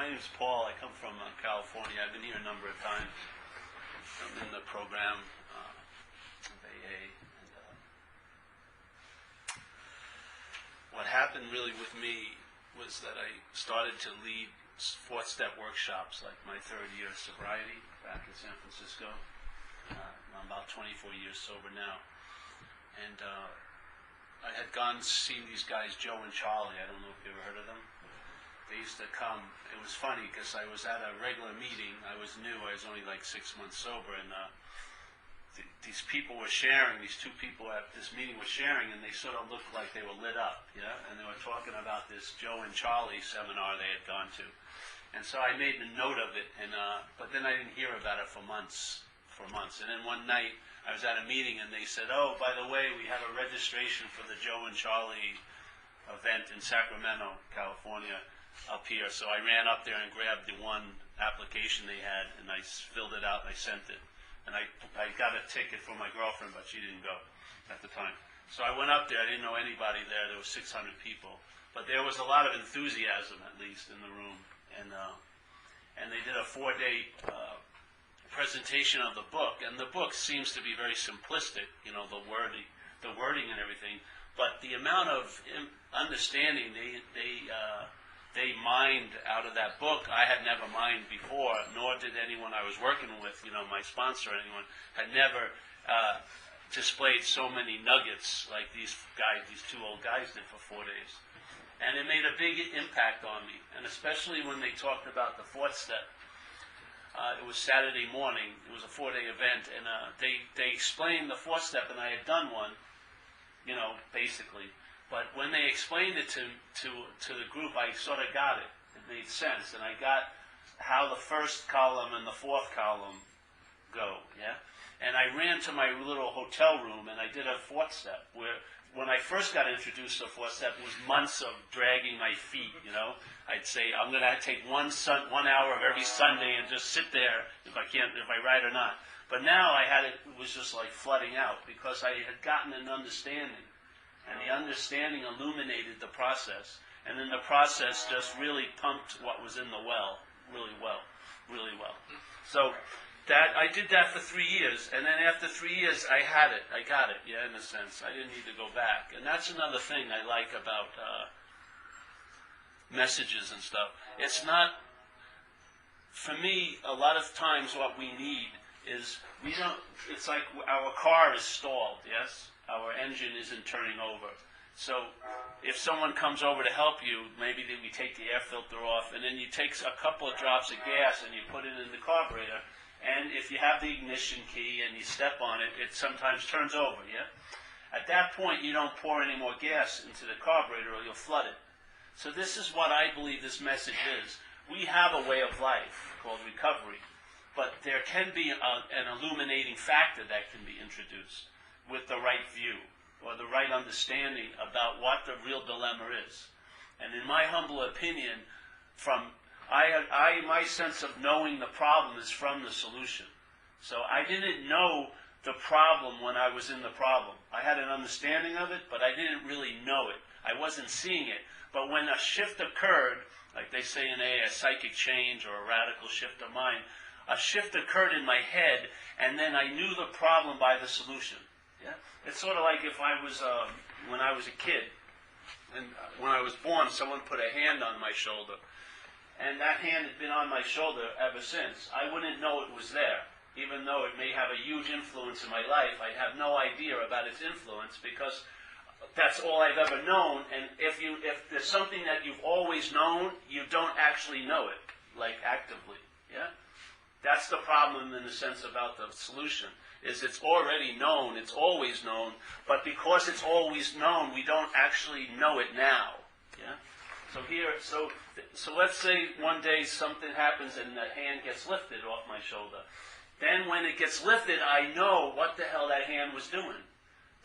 My name's Paul. I come from California. I've been here a number of times. I'm in the program of AA. And, what happened really with me was that I started to lead fourth-step workshops, like my third year of sobriety back in San Francisco. I'm about 24 years sober now. And I had gone to see these guys, Joe and Charlie. I don't know if you ever heard of them. They used to come. It was funny because I was at a regular meeting. I was new. I was only like 6 months sober. And these people were sharing, these two people at this meeting were sharing, and they sort of looked like they were lit up, yeah? And they were talking about this Joe and Charlie seminar they had gone to. And so I made a note of it, and but then I didn't hear about it for months. And then one night, I was at a meeting, and they said, oh, by the way, we have a registration for the Joe and Charlie event in Sacramento, California, up here. So I ran up there and grabbed the one application they had, and I filled it out, and I sent it. And I got a ticket for my girlfriend, but she didn't go at the time. So I went up there. I didn't know anybody there. There were 600 people. But there was a lot of enthusiasm, at least, in the room. And they did a 4-day presentation of the book. And the book seems to be very simplistic, you know, the wording and everything. But the amount of understanding they mined out of that book, I had never mined before, nor did anyone I was working with, you know, my sponsor or anyone, had never displayed so many nuggets like these two old guys did for 4 days. And it made a big impact on me, and especially when they talked about the fourth step. It was Saturday morning, it was a 4-day event, and they explained the fourth step, and I had done one, you know, basically. But when they explained it to the group, I sort of got it. It made sense. And I got how the first column and the fourth column go, yeah? And I ran to my little hotel room, and I did a fourth step, where when I first got introduced to the fourth step, it was months of dragging my feet, you know? I'd say, I'm going to take 1 hour of every Sunday and just sit there if I write or not. But now it was just like flooding out, because I had gotten an understanding. And the understanding illuminated the process. And then the process just really pumped what was in the well really well. So I did that for 3 years. And then after 3 years, I had it. I got it, yeah, in a sense. I didn't need to go back. And that's another thing I like about messages and stuff. It's not, for me, a lot of times what we need is, it's like our car is stalled, yes? Our engine isn't turning over. So if someone comes over to help you, maybe we take the air filter off, and then you take a couple of drops of gas and you put it in the carburetor, and if you have the ignition key and you step on it, it sometimes turns over, yeah? At that point, you don't pour any more gas into the carburetor or you'll flood it. So this is what I believe this message is. We have a way of life called recovery, but there can be an illuminating factor that can be introduced with the right view or the right understanding about what the real dilemma is. And in my humble opinion, my sense of knowing the problem is from the solution. So I didn't know the problem when I was in the problem. I had an understanding of it, but I didn't really know it. I wasn't seeing it. But when a shift occurred, like they say in a psychic change or a radical shift of mind, a shift occurred in my head, and then I knew the problem by the solution. Yeah? It's sort of like if I was, when I was a kid, and when I was born, someone put a hand on my shoulder, and that hand had been on my shoulder ever since. I wouldn't know it was there, even though it may have a huge influence in my life. I'd have no idea about its influence, because that's all I've ever known, and if there's something that you've always known, you don't actually know it, like actively, yeah? That's the problem in the sense about the solution, is it's already known, it's always known, but because it's always known, we don't actually know it now. Yeah? So let's say one day something happens and the hand gets lifted off my shoulder. Then when it gets lifted, I know what the hell that hand was doing.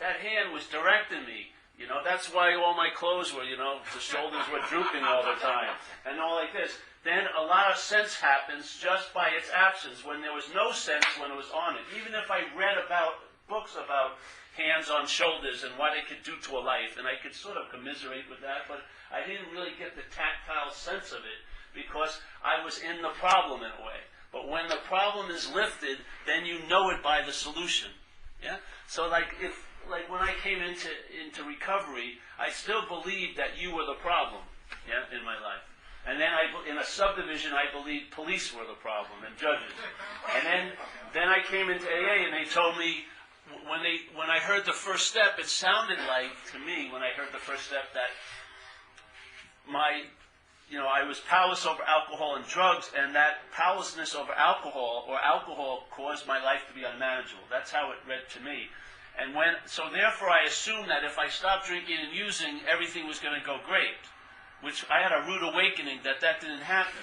That hand was directing me. You know, that's why all my clothes were, you know, the shoulders were drooping all the time, and all like this. Then a lot of sense happens just by its absence, when there was no sense when it was on it. Even if I read about books about hands on shoulders and what it could do to a life, and I could sort of commiserate with that, but I didn't really get the tactile sense of it, because I was in the problem in a way. But when the problem is lifted, then you know it by the solution. Yeah? So like when I came into recovery, I still believed that you were the problem, yeah, in my life. And then in a subdivision, I believed police were the problem and judges. And then I came into AA, and they told me, when I heard the first step, it sounded like to me when I heard the first step that I was powerless over alcohol and drugs, and that powerlessness over alcohol caused my life to be unmanageable. That's how it read to me. And so therefore I assumed that if I stopped drinking and using, everything was going to go great, which I had a rude awakening that didn't happen.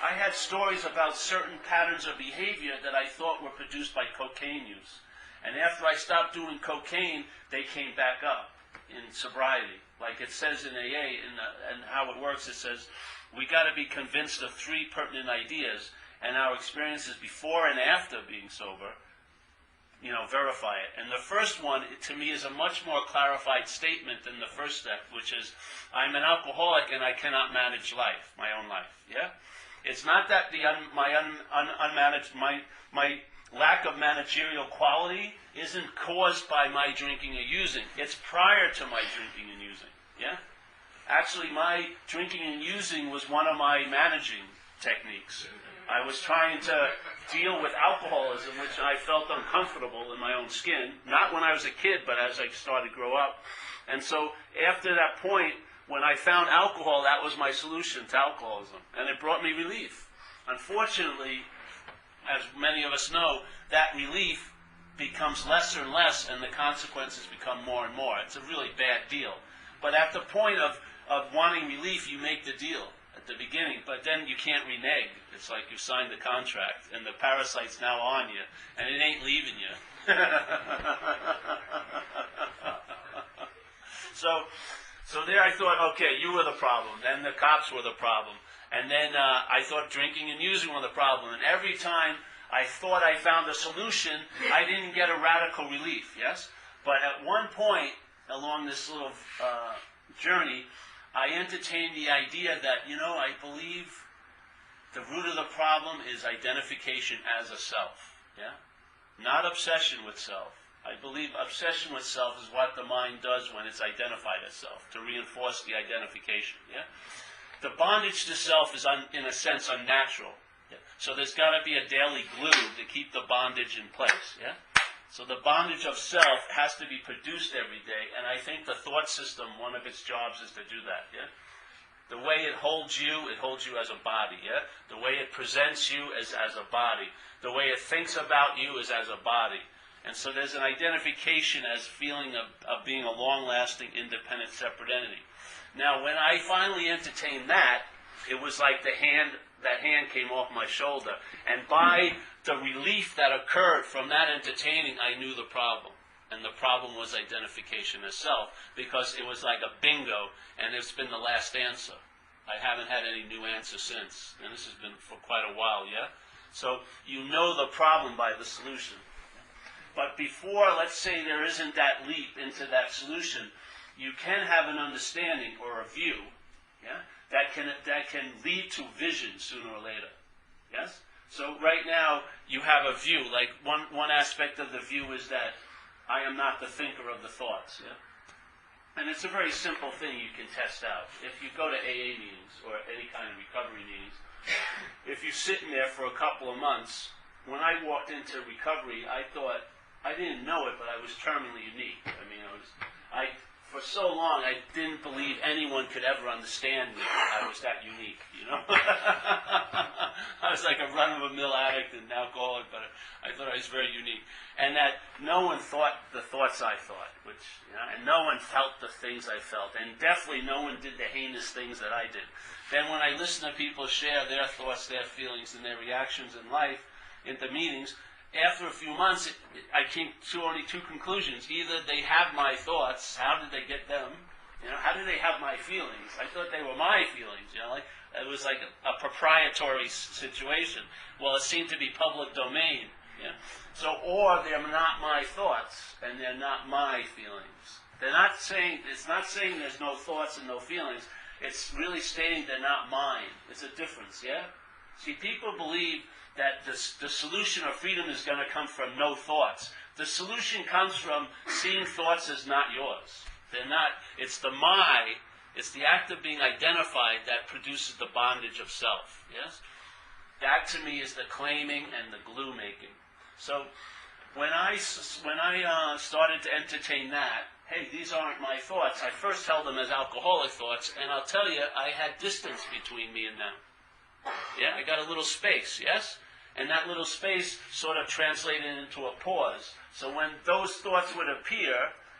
I had stories about certain patterns of behavior that I thought were produced by cocaine use. And after I stopped doing cocaine, they came back up in sobriety. Like it says in AA, and how it works, it says, we got to be convinced of 3 pertinent ideas, and our experiences before and after being sober, verify it. And the first one, to me, is a much more clarified statement than the first step, which is, I'm an alcoholic and I cannot manage life, my own life. Yeah, it's not that my lack of managerial quality isn't caused by my drinking or using. It's prior to my drinking and using. Yeah, actually, my drinking and using was one of my managing techniques. I was trying to deal with alcoholism, which I felt uncomfortable in my own skin, not when I was a kid, but as I started to grow up. And so after that point, when I found alcohol, that was my solution to alcoholism, and it brought me relief. Unfortunately, as many of us know, that relief becomes lesser and less, and the consequences become more and more. It's a really bad deal. But at the point of wanting relief, you make the deal at the beginning, but then you can't renege. It's like you signed the contract, and the parasite's now on you, and it ain't leaving you. So there I thought, okay, you were the problem. Then the cops were the problem. And then I thought drinking and using were the problem. And every time I thought I found a solution, I didn't get a radical relief, yes? But at one point along this little journey, I entertained the idea that, I believe the root of the problem is identification as a self, yeah? Not obsession with self. I believe obsession with self is what the mind does when it's identified as self, to reinforce the identification, yeah? The bondage to self is, in a sense, unnatural. Yeah? So there's got to be a daily glue to keep the bondage in place, yeah? So the bondage of self has to be produced every day, and I think the thought system, one of its jobs is to do that, yeah? The way it holds you as a body, yeah? The way it presents you is as a body. The way it thinks about you is as a body. And so there's an identification as feeling of being a long-lasting, independent, separate entity. Now, when I finally entertained that, it was like that hand came off my shoulder. And by the relief that occurred from that entertaining, I knew the problem. And the problem was identification as self, because it was like a bingo, and it's been the last answer. I haven't had any new answer since. And this has been for quite a while, yeah? So you know the problem by the solution. But before, let's say, there isn't that leap into that solution, you can have an understanding or a view, yeah, that can lead to vision sooner or later. Yes? So right now you have a view. Like one aspect of the view is that I am not the thinker of the thoughts. Yeah? And it's a very simple thing you can test out. If you go to AA meetings or any kind of recovery meetings, if you're sitting there for a couple of months, when I walked into recovery, I thought, I didn't know it, but I was terminally unique. I mean, for so long, I didn't believe anyone could ever understand me. I was that unique, I was like a run-of-the-mill addict and alcoholic, but I thought I was very unique. And that no one thought the thoughts I thought, and no one felt the things I felt, and definitely no one did the heinous things that I did. Then when I listen to people share their thoughts, their feelings, and their reactions in life, into meetings, after a few months, I came to only 2 conclusions. Either they have my thoughts, how did they get them? How did they have my feelings? I thought they were my feelings, it was like a proprietary situation. Well, it seemed to be public domain, So, or they're not my thoughts, and they're not my feelings. It's not saying there's no thoughts and no feelings. it's really stating they're not mine. It's a difference, yeah? See, people believe that the solution of freedom is going to come from no thoughts. The solution comes from seeing thoughts as not yours. They're not, it's the it's the act of being identified that produces the bondage of self, yes? That to me is the claiming and the glue making. So when I started to entertain that, hey, these aren't my thoughts, I first held them as alcoholic thoughts, and I'll tell you, I had distance between me and them. Yeah, I got a little space, yes? And that little space sort of translated into a pause. So when those thoughts would appear,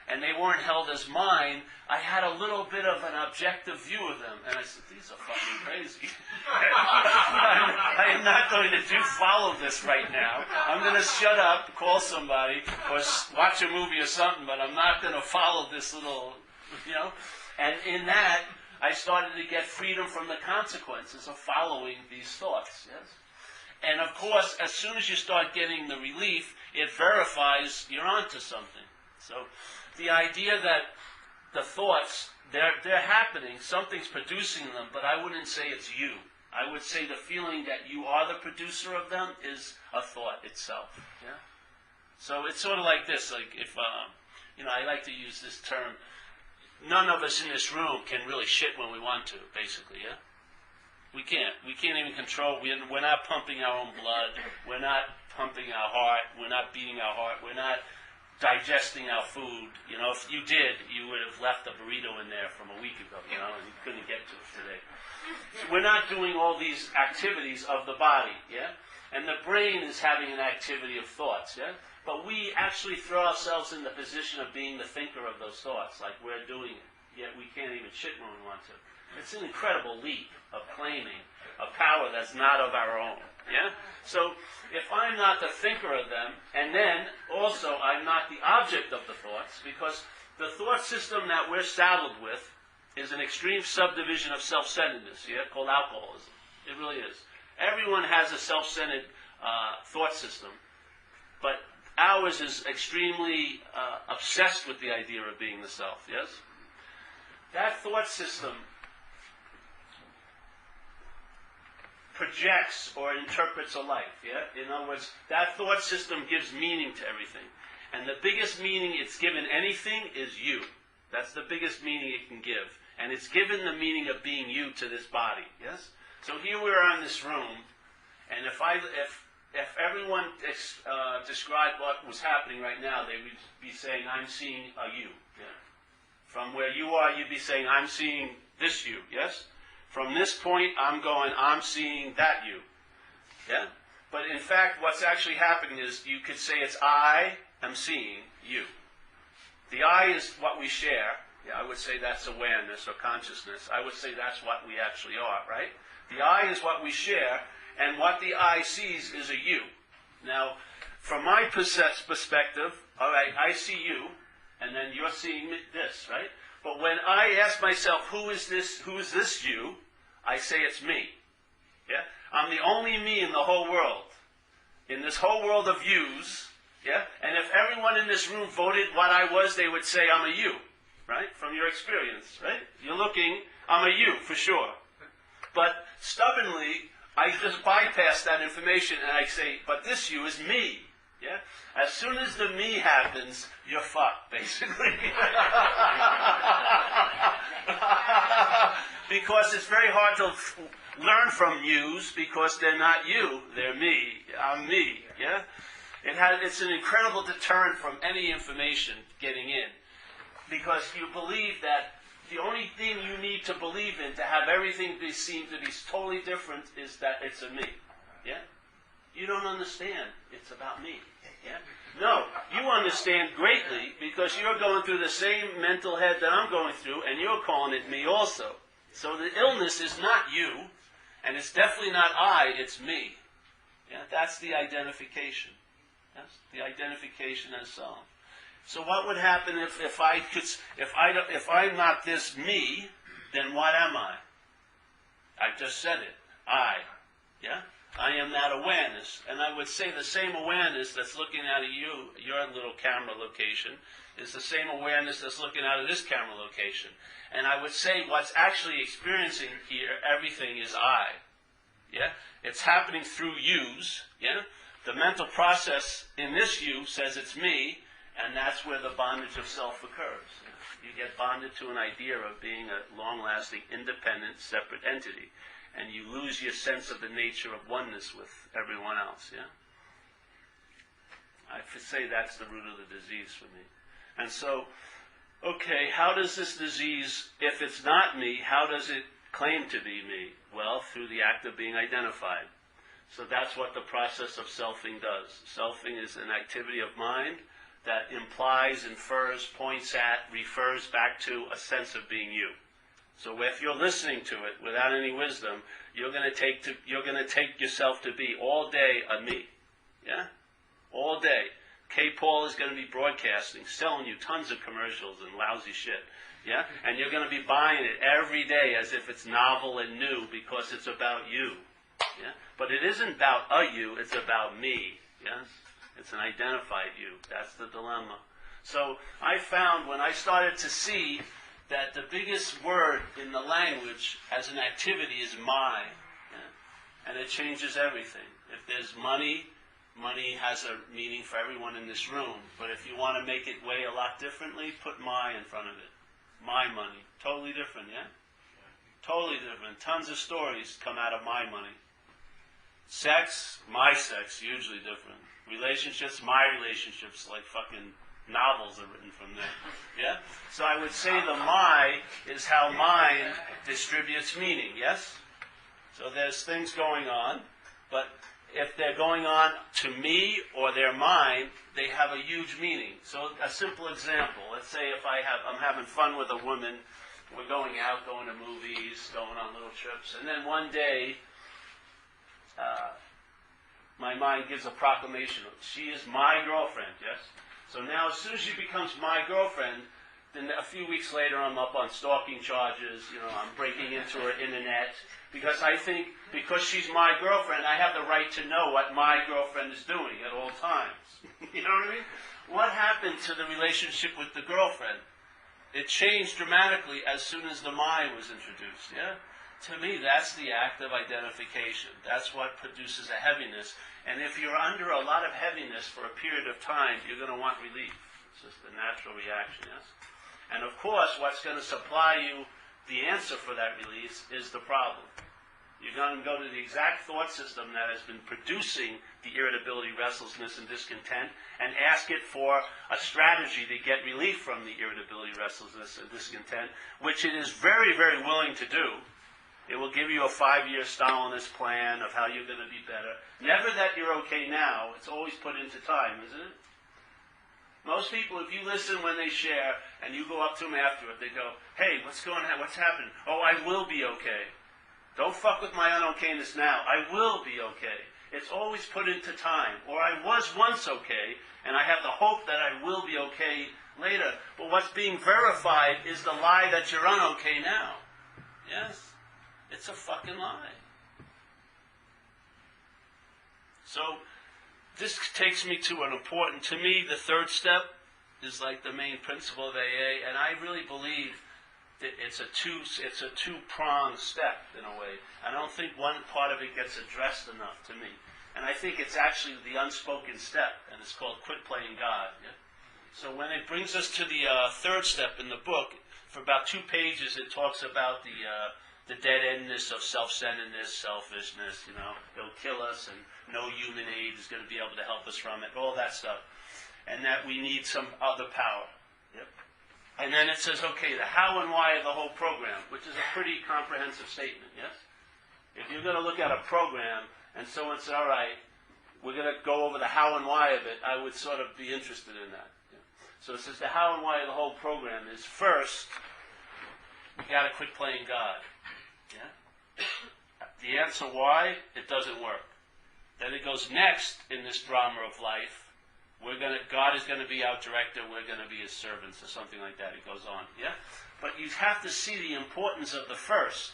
and they weren't held as mine, I had a little bit of an objective view of them. And I said, these are fucking crazy. I am not going to follow this right now. I'm going to shut up, call somebody, or watch a movie or something, but I'm not going to follow this little, And in that, I started to get freedom from the consequences of following these thoughts, yes? And of course, as soon as you start getting the relief, it verifies you're onto something. So the idea that the thoughts, they're happening, something's producing them, but I wouldn't say it's you. I would say the feeling that you are the producer of them is a thought itself. Yeah. So it's sort of like this, like if, I like to use this term, none of us in this room can really shit when we want to, basically, yeah? We can't. We can't even control. We're not pumping our own blood. We're not pumping our heart. We're not beating our heart. We're not digesting our food. If you did, you would have left a burrito in there from a week ago, and you couldn't get to it today. We're not doing all these activities of the body, yeah? And the brain is having an activity of thoughts, yeah? But we actually throw ourselves in the position of being the thinker of those thoughts, like we're doing it. Yet we can't even shit when we want to. It's an incredible leap of claiming a power that's not of our own. Yeah? So if I'm not the thinker of them, and then also I'm not the object of the thoughts, because the thought system that we're saddled with is an extreme subdivision of self-centeredness, yeah, called alcoholism. It really is. Everyone has a self-centered thought system, but ours is extremely obsessed with the idea of being the self, yes? That thought system projects or interprets a life, yeah? In other words, that thought system gives meaning to everything. And the biggest meaning it's given anything is you. That's the biggest meaning it can give. And it's given the meaning of being you to this body, yes? So here we are in this room, and if everyone described what was happening right now, they would be saying, I'm seeing a you, yeah? From where you are, you'd be saying, I'm seeing this you, yes? From this point, I'm seeing that you. Yeah? But in fact, what's actually happening is you could say it's I am seeing you. The I is what we share. Yeah, I would say that's awareness or consciousness. I would say that's what we actually are, right? The I is what we share, and what the I sees is a you. Now, from my perspective, all right, I see you, and then you're seeing this, right? But when I ask myself, who is this you? I say it's me. Yeah? I'm the only me in the whole world. In this whole world of yous, yeah? And if everyone in this room voted what I was, they would say I'm a you, right? From your experience, right? You're looking, I'm a you, for sure. But stubbornly, I just bypass that information and I say, but this you is me. Yeah? As soon as the me happens, you're fucked, basically. Because it's very hard to learn from yous because they're not you, they're me. I'm me. Yeah? It's an incredible deterrent from any information getting in. Because you believe that the only thing you need to believe in to have everything seem to be totally different is that it's a me. Yeah? You don't understand. It's about me. Yeah? No, you understand greatly because you're going through the same mental head that I'm going through, and you're calling it me also. So the illness is not you, and it's definitely not I, it's me. Yeah? That's the identification. Yes? The identification as self. So what would happen if I'm not this me, then what am I? I just said it. I. Yeah? I am that awareness. And I would say the same awareness that's looking at you, your little camera location, is the same awareness that's looking out of this camera location. And I would say what's actually experiencing here, everything is I. Yeah? It's happening through yous. Yeah? The mental process in this you says it's me, and that's where the bondage of self occurs. You get bonded to an idea of being a long-lasting, independent, separate entity, and you lose your sense of the nature of oneness with everyone else. Yeah? I would say that's the root of the disease for me. And so, okay, how does this disease, if it's not me, how does it claim to be me? Well, through the act of being identified. So that's what the process of selfing does. Selfing is an activity of mind that implies, infers, points at, refers back to a sense of being you. So if you're listening to it without any wisdom, you're going to take yourself to be all day a me. Yeah? All day. K. Paul is going to be broadcasting, selling you tons of commercials and lousy shit. Yeah? And you're going to be buying it every day as if it's novel and new because it's about you. Yeah? But it isn't about a you, it's about me. Yes? It's an identified you. That's the dilemma. So I found when I started to see that the biggest word in the language as an activity is my. Yeah? And it changes everything. If there's money, money has a meaning for everyone in this room. But if you want to make it weigh a lot differently, put my in front of it. My money. Totally different, yeah? Totally different. Tons of stories come out of my money. Sex, my sex, hugely different. Relationships, my relationships, like fucking novels are written from there. Yeah? So I would say the my is how mind distributes meaning, yes? So there's things going on, but if they're going on to me or they're mine, they have a huge meaning. So a simple example, let's say if I'm having fun with a woman, we're going out, going to movies, going on little trips, and then one day, my mind gives a proclamation. She is my girlfriend, yes? So now as soon as she becomes my girlfriend, then a few weeks later I'm up on stalking charges, I'm breaking into her internet, because I think because she's my girlfriend, I have the right to know what my girlfriend is doing at all times. You know what I mean? What happened to the relationship with the girlfriend? It changed dramatically as soon as the my was introduced, yeah? To me, that's the act of identification. That's what produces a heaviness. And if you're under a lot of heaviness for a period of time, you're going to want relief. It's just a natural reaction, yes? And of course, what's going to supply you the answer for that release is the problem. You're going to go to the exact thought system that has been producing the irritability, restlessness, and discontent and ask it for a strategy to get relief from the irritability, restlessness, and discontent, which it is very, very willing to do. It will give you a 5-year Stalinist plan of how you're going to be better. Never that you're okay now. It's always put into time, isn't it? Most people, if you listen when they share and you go up to them afterward, they go, hey, what's going on? What's happening? Oh, I will be okay. Don't fuck with my unokayness now. I will be okay. It's always put into time. Or I was once okay, and I have the hope that I will be okay later. But what's being verified is the lie that you're unokay now. Yes? It's a fucking lie. So, this takes me to to me, the third step is like the main principle of AA, and I really believe that it's a two-pronged step in a way. I don't think one part of it gets addressed enough to me. And I think it's actually the unspoken step, and it's called quit playing God. Yeah? So when it brings us to the third step in the book, for about 2 pages it talks about the dead-endness of self-centeredness, selfishness, it'll kill us, and no human aid is going to be able to help us from it, all that stuff. And that we need some other power. Yep. And then it says, okay, the how and why of the whole program, which is a pretty comprehensive statement, yes? If you're going to look at a program, and someone says, all right, we're going to go over the how and why of it, I would sort of be interested in that. Yeah. So it says the how and why of the whole program is, first, you got to quit playing God. Yeah? The answer why, it doesn't work. Then it goes next in this drama of life. God is going to be our director, we're going to be his servants, or something like that. It goes on. Yeah? But you have to see the importance of the first.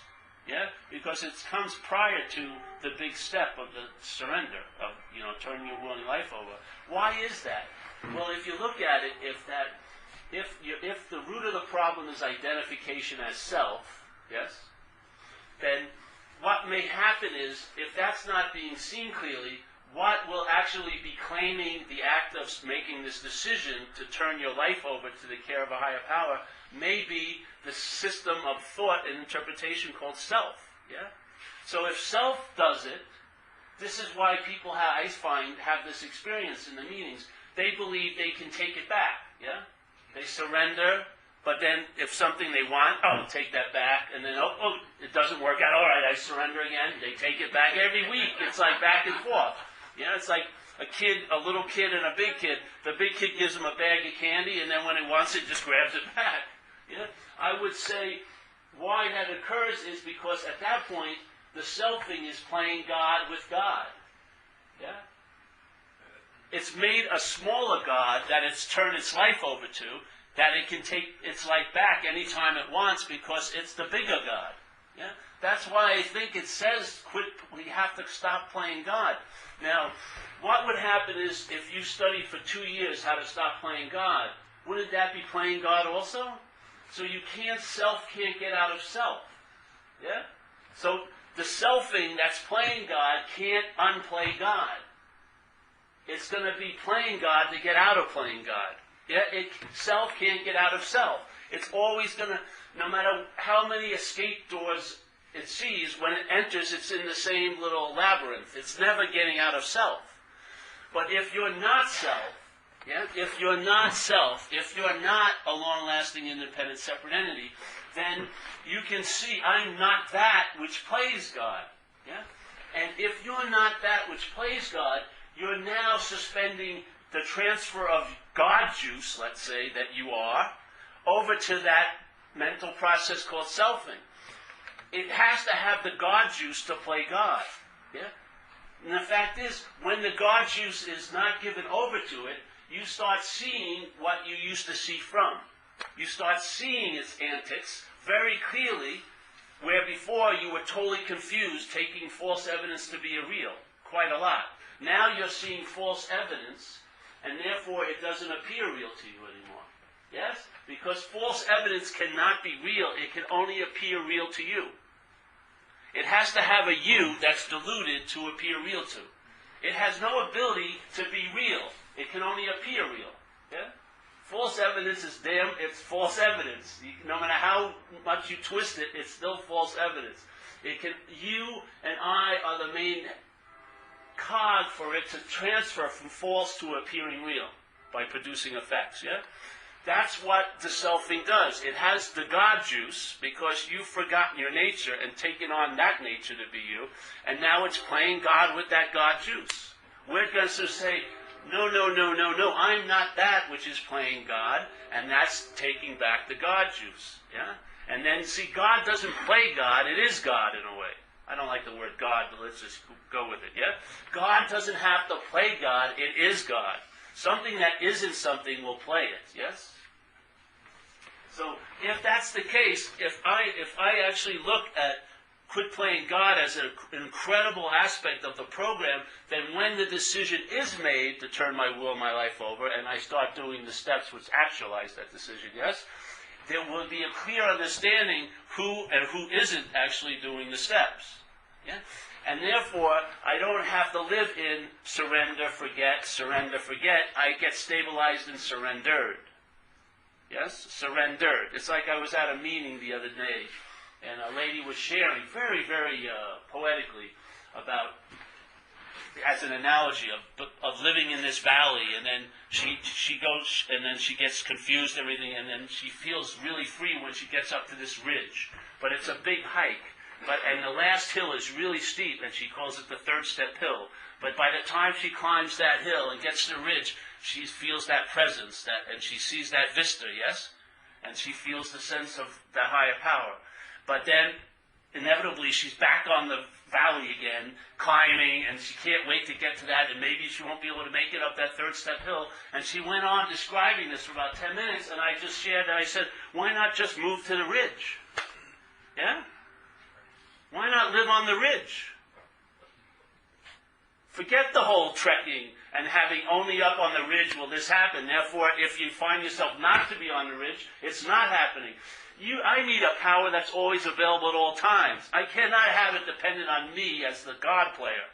Yeah? Because it comes prior to the big step of the surrender, of turning your willing life over. Why is that? Well, if you look at it, if that if the root of the problem is identification as self, yes, then what may happen is, if that's not being seen clearly, what will actually be claiming the act of making this decision to turn your life over to the care of a higher power may be the system of thought and interpretation called self. Yeah? So if self does it, this is why people I find have this experience in the meetings. They believe they can take it back. Yeah? They surrender, but then if something they want, take that back, and then, it doesn't work out, all right, I surrender again, they take it back every week. It's like back and forth. Yeah, it's like a little kid and a big kid. The big kid gives him a bag of candy, and then when he wants it, just grabs it back. Yeah? I would say why that occurs is because at that point, the selfing is playing God with God. Yeah? It's made a smaller God that it's turned its life over to, that it can take its life back anytime it wants because it's the bigger God. Yeah? That's why I think it says we have to stop playing God. Now, what would happen is if you studied for 2 years how to stop playing God, wouldn't that be playing God also? So self can't get out of self. Yeah? So the selfing that's playing God can't unplay God. It's going to be playing God to get out of playing God. Yeah, self can't get out of self. It's always going to, no matter how many escape doors it sees, when it enters, it's in the same little labyrinth. It's never getting out of self. But if you're not self, if you're not a long-lasting, independent, separate entity, then you can see, I'm not that which plays God. Yeah? And if you're not that which plays God, you're now suspending the transfer of God juice, let's say, that you are, over to that mental process called selfing. It has to have the God juice to play God. Yeah? And the fact is, when the God juice is not given over to it, you start seeing what you used to see from. You start seeing its antics very clearly, where before you were totally confused, taking false evidence to be a real, quite a lot. Now you're seeing false evidence, and therefore it doesn't appear real to you anymore. Yes? Because false evidence cannot be real. It can only appear real to you. It has to have a you that's diluted to appear real to. It has no ability to be real. It can only appear real. Yeah? False evidence is it's false evidence. No matter how much you twist it, it's still false evidence. You and I are the main cog for it to transfer from false to appearing real by producing effects. Yeah? That's what the selfing does. It has the God juice because you've forgotten your nature and taken on that nature to be you, and now it's playing God with that God juice. We're going to say, no, I'm not that which is playing God, and that's taking back the God juice. Yeah? And then, see, God doesn't play God, it is God in a way. I don't like the word God, but let's just go with it, yeah? God doesn't have to play God, it is God. Something that isn't something will play it, yes? So, if that's the case, if I actually look at quit playing God as an incredible aspect of the program, then when the decision is made to turn my will, my life over, and I start doing the steps which actualize that decision, yes, there will be a clear understanding who and who isn't actually doing the steps. Yeah? And therefore, I don't have to live in surrender, forget. I get stabilized and surrendered. Yes? Surrendered. It's like I was at a meeting the other day, and a lady was sharing very, very poetically about, as an analogy of living in this valley, and then she goes, and then she gets confused, everything, and then she feels really free when she gets up to this ridge. But it's a big hike, and the last hill is really steep, and she calls it the third step hill. But by the time she climbs that hill and gets to the ridge, she feels that presence, and she sees that vista, yes? And she feels the sense of that higher power. But then, inevitably, she's back on the valley again, climbing, and she can't wait to get to that, and maybe she won't be able to make it up that third step hill. And she went on describing this for about 10 minutes, and I just shared that. I said, why not just move to the ridge? Yeah? Why not live on the ridge? Forget the whole trekking and having only up on the ridge will this happen. Therefore, if you find yourself not to be on the ridge, it's not happening. I need a power that's always available at all times. I cannot have it dependent on me as the God player.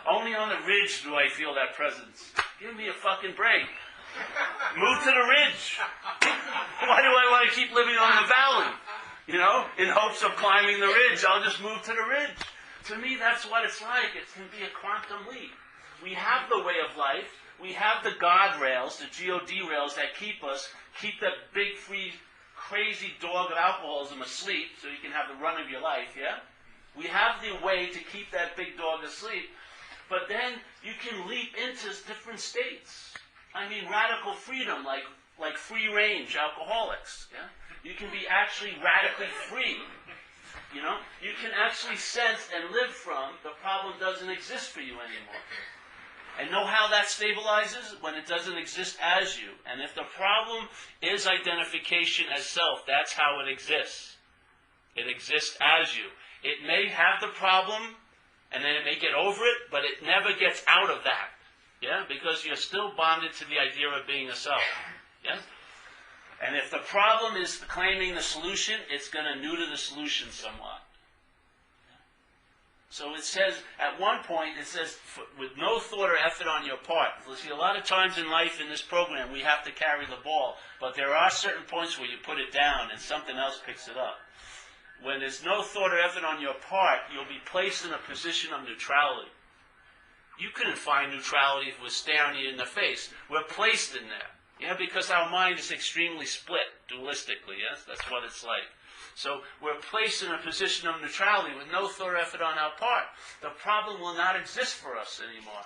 Only on the ridge do I feel that presence. Give me a fucking break. Move to the ridge. Why do I want to keep living on the valley? In hopes of climbing the ridge. I'll just move to the ridge. To me, that's what it's like. It can be a quantum leap. We have the way of life. We have the God rails, the G-O-D rails that keep that big, free, crazy dog of alcoholism asleep so you can have the run of your life, yeah? We have the way to keep that big dog asleep, but then you can leap into different states. I mean, radical freedom, like free-range alcoholics, yeah? You can be actually radically free. You can actually sense and live from the problem doesn't exist for you anymore. And know how that stabilizes? When it doesn't exist as you. And if the problem is identification as self, that's how it exists. It exists as you. It may have the problem, and then it may get over it, but it never gets out of that. Yeah? Because you're still bonded to the idea of being a self. Yeah? And if the problem is claiming the solution, it's going to neuter the solution somewhat. So it says, at one point, it says, with no thought or effort on your part. You see, a lot of times in life, in this program, we have to carry the ball. But there are certain points where you put it down and something else picks it up. When there's no thought or effort on your part, you'll be placed in a position of neutrality. You couldn't find neutrality if it was staring you in the face. We're placed in there. Yeah, because our mind is extremely split, dualistically, yes? That's what it's like. So we're placed in a position of neutrality with no thought or effort on our part. The problem will not exist for us anymore.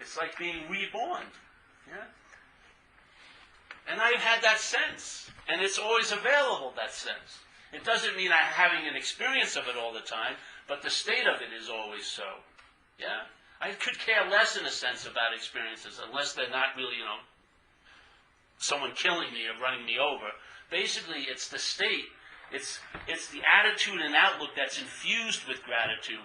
It's like being reborn. Yeah? And I've had that sense. And it's always available, that sense. It doesn't mean I'm having an experience of it all the time, but the state of it is always so. Yeah? I could care less in a sense about experiences unless they're not really, someone killing me or running me over. Basically, it's the state. It's the attitude and outlook that's infused with gratitude,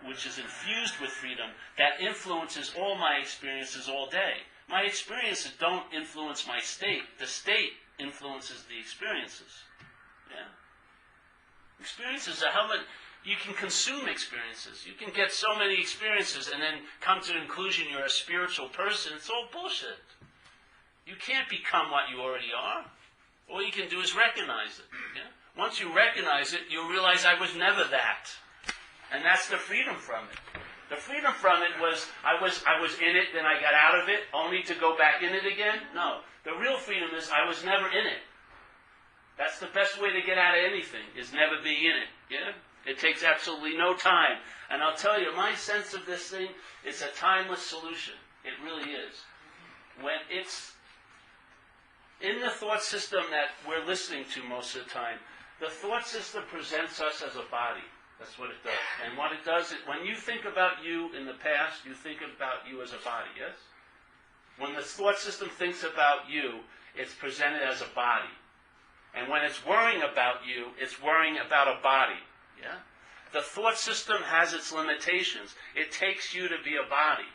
which is infused with freedom, that influences all my experiences all day. My experiences don't influence my state. The state influences the experiences. Yeah. Experiences are how much you can consume experiences. You can get so many experiences and then come to the conclusion you're a spiritual person. It's all bullshit. You can't become what you already are. All you can do is recognize it. Yeah? Once you recognize it, you'll realize I was never that. And that's the freedom from it. The freedom from it was, I was in it, then I got out of it, only to go back in it again? No. The real freedom is I was never in it. That's the best way to get out of anything, is never being in it. Yeah? It takes absolutely no time. And I'll tell you, my sense of this thing is a timeless solution. It really is. When it's in the thought system that we're listening to most of the time, the thought system presents us as a body. That's what it does. And what it does is, when you think about you in the past, you think about you as a body, yes? When the thought system thinks about you, it's presented as a body. And when it's worrying about you, it's worrying about a body. Yeah? The thought system has its limitations. It takes you to be a body.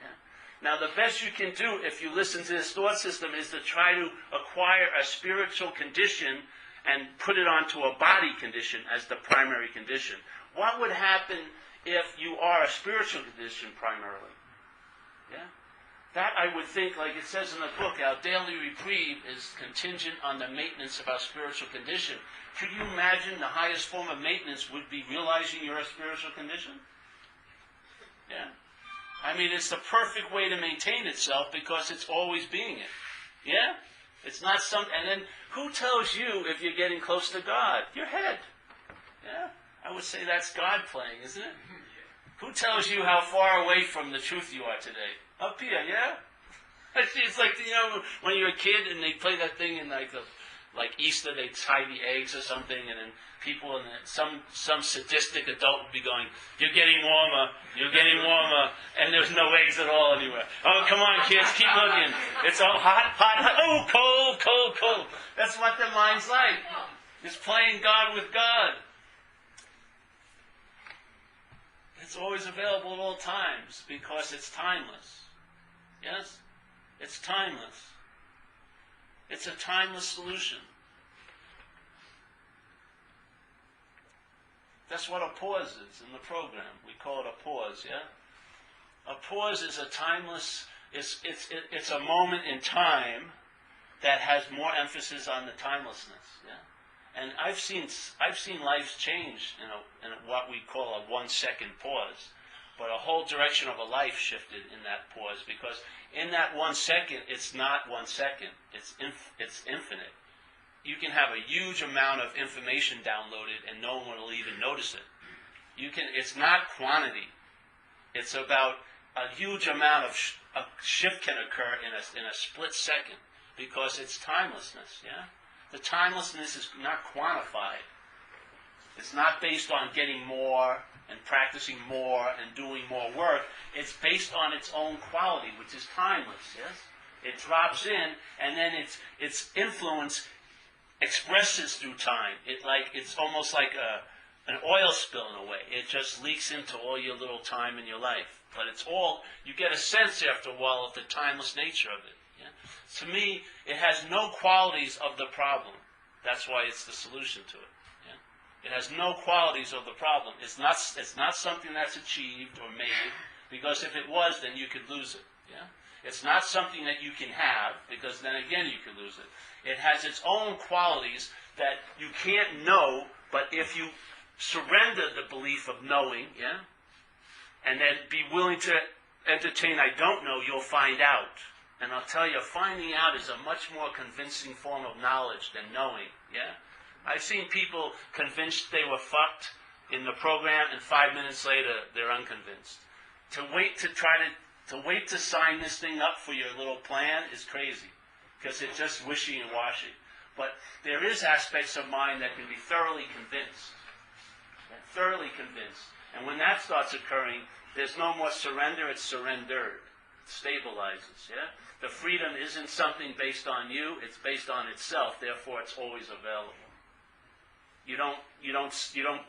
Yeah? Now, the best you can do if you listen to this thought system is to try to acquire a spiritual condition and put it onto a body condition as the primary condition. What would happen if you are a spiritual condition primarily? Yeah? That, I would think, like it says in the book, our daily reprieve is contingent on the maintenance of our spiritual condition. Could you imagine the highest form of maintenance would be realizing you're a spiritual condition? Yeah. I mean, it's the perfect way to maintain itself because it's always being it. Yeah? It's not some... And then, who tells you if you're getting close to God? Your head. Yeah? I would say that's God playing, isn't it? Who tells you how far away from the truth you are today? Up here, yeah? It's like, when you're a kid and they play that thing in like Easter, they tie the eggs or something, and then people, and then some sadistic adult would be going, you're getting warmer, and there's no eggs at all anywhere. Oh, come on, kids, keep looking. It's all hot, oh, cold. That's what their mind's like. It's playing God with God. It's always available at all times because it's timeless. Yes? It's timeless. It's a timeless solution. That's what a pause is in the program. We call it a pause, yeah? A pause is a timeless, it's a moment in time that has more emphasis on the timelessness, yeah? And I've seen lives change in what we call a 1 second pause. But a whole direction of a life shifted in that pause, because in that 1 second, it's not 1 second. It's infinite. You can have a huge amount of information downloaded and no one will even notice it. It's not quantity. It's about a huge amount of a shift can occur in a split second because it's timelessness. Yeah, the timelessness is not quantified. It's not based on getting more and practicing more and doing more work. It's based on its own quality, which is timeless. Yes, it drops in, and then its influence expresses through time. It's almost like an oil spill in a way. It just leaks into all your little time in your life. But it's all, you get a sense after a while of the timeless nature of it. Yeah? To me, it has no qualities of the problem. That's why it's the solution to it. Yeah? It has no qualities of the problem. It's not something that's achieved or made, because if it was, then you could lose it. Yeah? It's not something that you can have, because then again you could lose it. It has its own qualities that you can't know, but if you surrender the belief of knowing, yeah, and then be willing to entertain I don't know, you'll find out. And I'll tell you, finding out is a much more convincing form of knowledge than knowing, yeah? I've seen people convinced they were fucked in the program, and 5 minutes later, they're unconvinced. To wait to sign this thing up for your little plan is crazy, because it's just wishy and washy. But there is aspects of mind that can be thoroughly convinced. And when that starts occurring, there's no more surrender, it's surrendered. It stabilizes, yeah? The freedom isn't something based on you, it's based on itself, therefore it's always available. You don't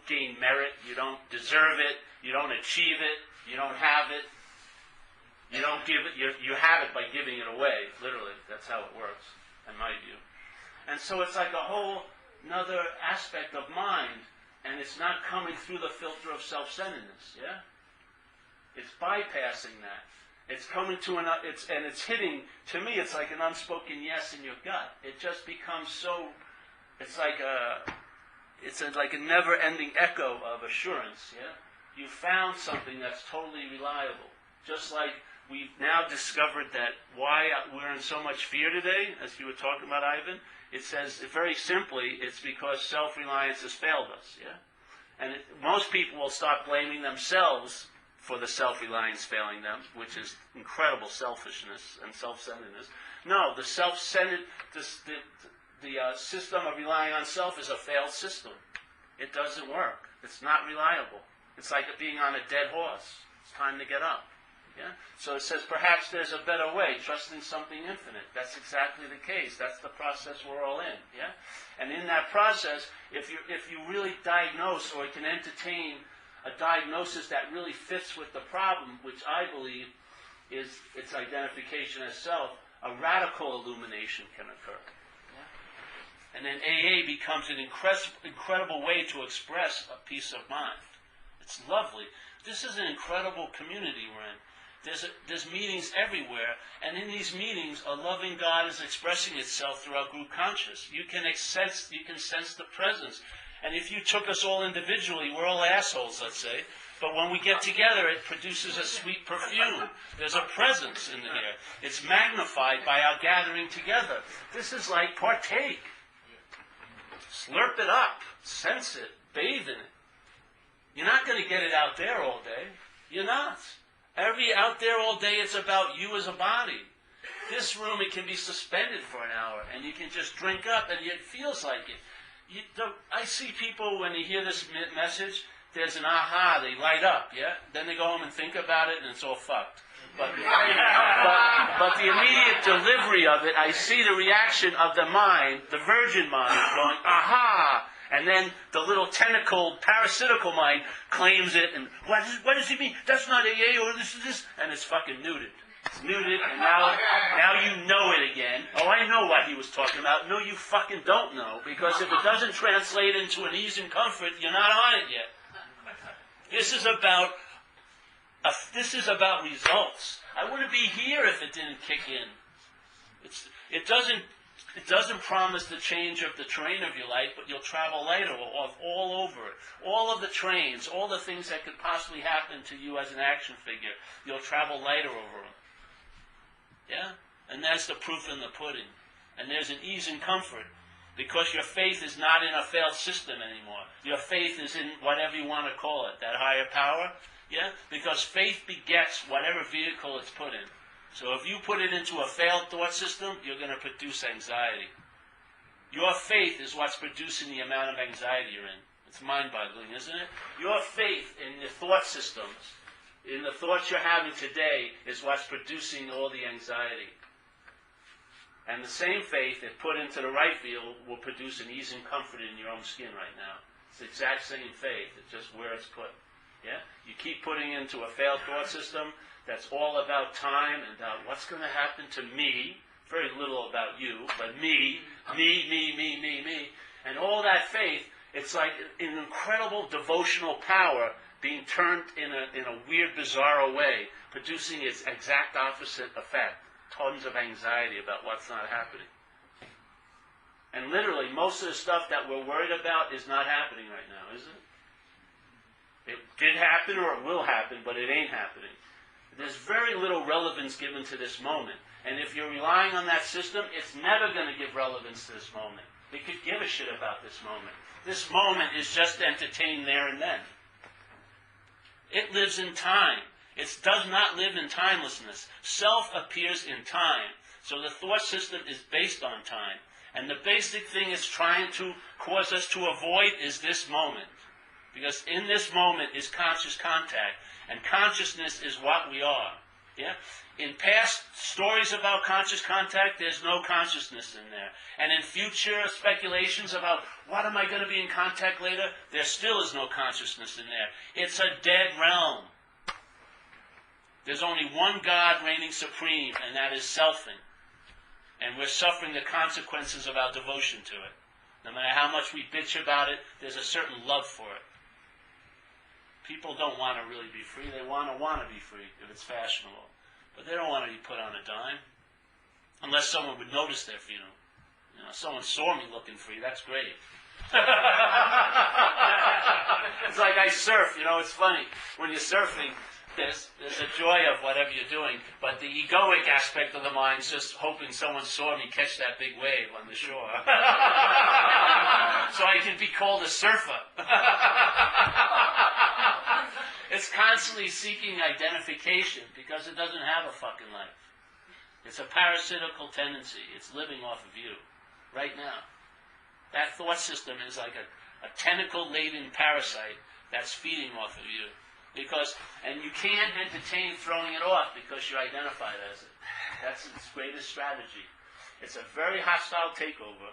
gain merit, you don't deserve it, you don't achieve it, you don't have it. You don't give it, you have it by giving it away, literally. That's how it works, in my view. And so it's like a whole another aspect of mind, and it's not coming through the filter of self-centeredness, yeah? It's bypassing that. It's coming to it's hitting, to me, it's like an unspoken yes in your gut. It just becomes so, it's like a never-ending echo of assurance, yeah? You found something that's totally reliable. Just like we've now discovered that why we're in so much fear today, as you were talking about, Ivan, it says very simply, it's because self-reliance has failed us, yeah? And most people will start blaming themselves for the self-reliance failing them, which is incredible selfishness and self-centeredness. No, the self-centered, the system of relying on self is a failed system. It doesn't work. It's not reliable. It's like being on a dead horse. It's time to get up. Yeah? So it says perhaps there's a better way, trusting something infinite. That's exactly the case. That's the process we're all in. Yeah? And in that process, if you really diagnose or can entertain a diagnosis that really fits with the problem, which I believe is its identification as self, a radical illumination can occur. Yeah? And then AA becomes an incredible way to express a peace of mind. It's lovely. This is an incredible community we're in. There's meetings everywhere, and in these meetings, a loving God is expressing itself through our group conscious. You can sense the presence. And if you took us all individually, we're all assholes, let's say. But when we get together, it produces a sweet perfume. There's a presence in the air. It's magnified by our gathering together. This is like partake. Slurp it up. Sense it. Bathe in it. You're not going to get it out there all day. You're not. Out there all day, it's about you as a body. This room, it can be suspended for an hour, and you can just drink up, and it feels like it. I see people, when they hear this message, there's an aha, they light up, yeah? Then they go home and think about it, and it's all fucked. But the immediate delivery of it, I see the reaction of the mind, the virgin mind, going, aha! And then the little tentacle, parasitical mind claims it, and what does he mean? That's not AA, or this is this, and it's fucking neutered. It's neutered, and now you know it again. Oh, I know what he was talking about. No, you fucking don't know, because if it doesn't translate into an ease and comfort, you're not on it yet. This is about results. I wouldn't be here if it didn't kick in. It doesn't promise the change of the terrain of your life, but you'll travel lighter all over it. All of the trains, all the things that could possibly happen to you as an action figure, you'll travel lighter over them. Yeah? And that's the proof in the pudding. And there's an ease and comfort, because your faith is not in a failed system anymore. Your faith is in whatever you want to call it, that higher power. Yeah? Because faith begets whatever vehicle it's put in. So if you put it into a failed thought system, you're going to produce anxiety. Your faith is what's producing the amount of anxiety you're in. It's mind-boggling, isn't it? Your faith in the thought systems, in the thoughts you're having today, is what's producing all the anxiety. And the same faith, if put into the right field, will produce an ease and comfort in your own skin right now. It's the exact same faith, it's just where it's put. Yeah? You keep putting into a failed thought system that's all about time and about what's going to happen to me, very little about you, but me. And all that faith, it's like an incredible devotional power being turned in a weird, bizarre way, producing its exact opposite effect. Tons of anxiety about what's not happening. And literally, most of the stuff that we're worried about is not happening right now, is it? It did happen or it will happen, but it ain't happening. There's very little relevance given to this moment. And if you're relying on that system, it's never going to give relevance to this moment. It could give a shit about this moment. This moment is just entertained there and then. It lives in time. It does not live in timelessness. Self appears in time. So the thought system is based on time. And the basic thing it's trying to cause us to avoid is this moment. Because in this moment is conscious contact. And consciousness is what we are. Yeah? In past stories about conscious contact, there's no consciousness in there. And in future speculations about what am I going to be in contact later, there still is no consciousness in there. It's a dead realm. There's only one God reigning supreme, and that is selfing. And we're suffering the consequences of our devotion to it. No matter how much we bitch about it, there's a certain love for it. People don't want to really be free. They want to be free if it's fashionable. But they don't want to be put on a dime. Unless someone would notice their freedom. You know, if someone saw me looking free, that's great. It's like I surf, you know, it's funny. When you're surfing, there's a joy of whatever you're doing, but the egoic aspect of the mind is just hoping someone saw me catch that big wave on the shore. So I can be called a surfer. It's constantly seeking identification because it doesn't have a fucking life. It's a parasitical tendency. It's living off of you right now. That thought system is like a tentacle-laden parasite that's feeding off of you. And you can't entertain throwing it off because you're identified as it. That's its greatest strategy. It's a very hostile takeover.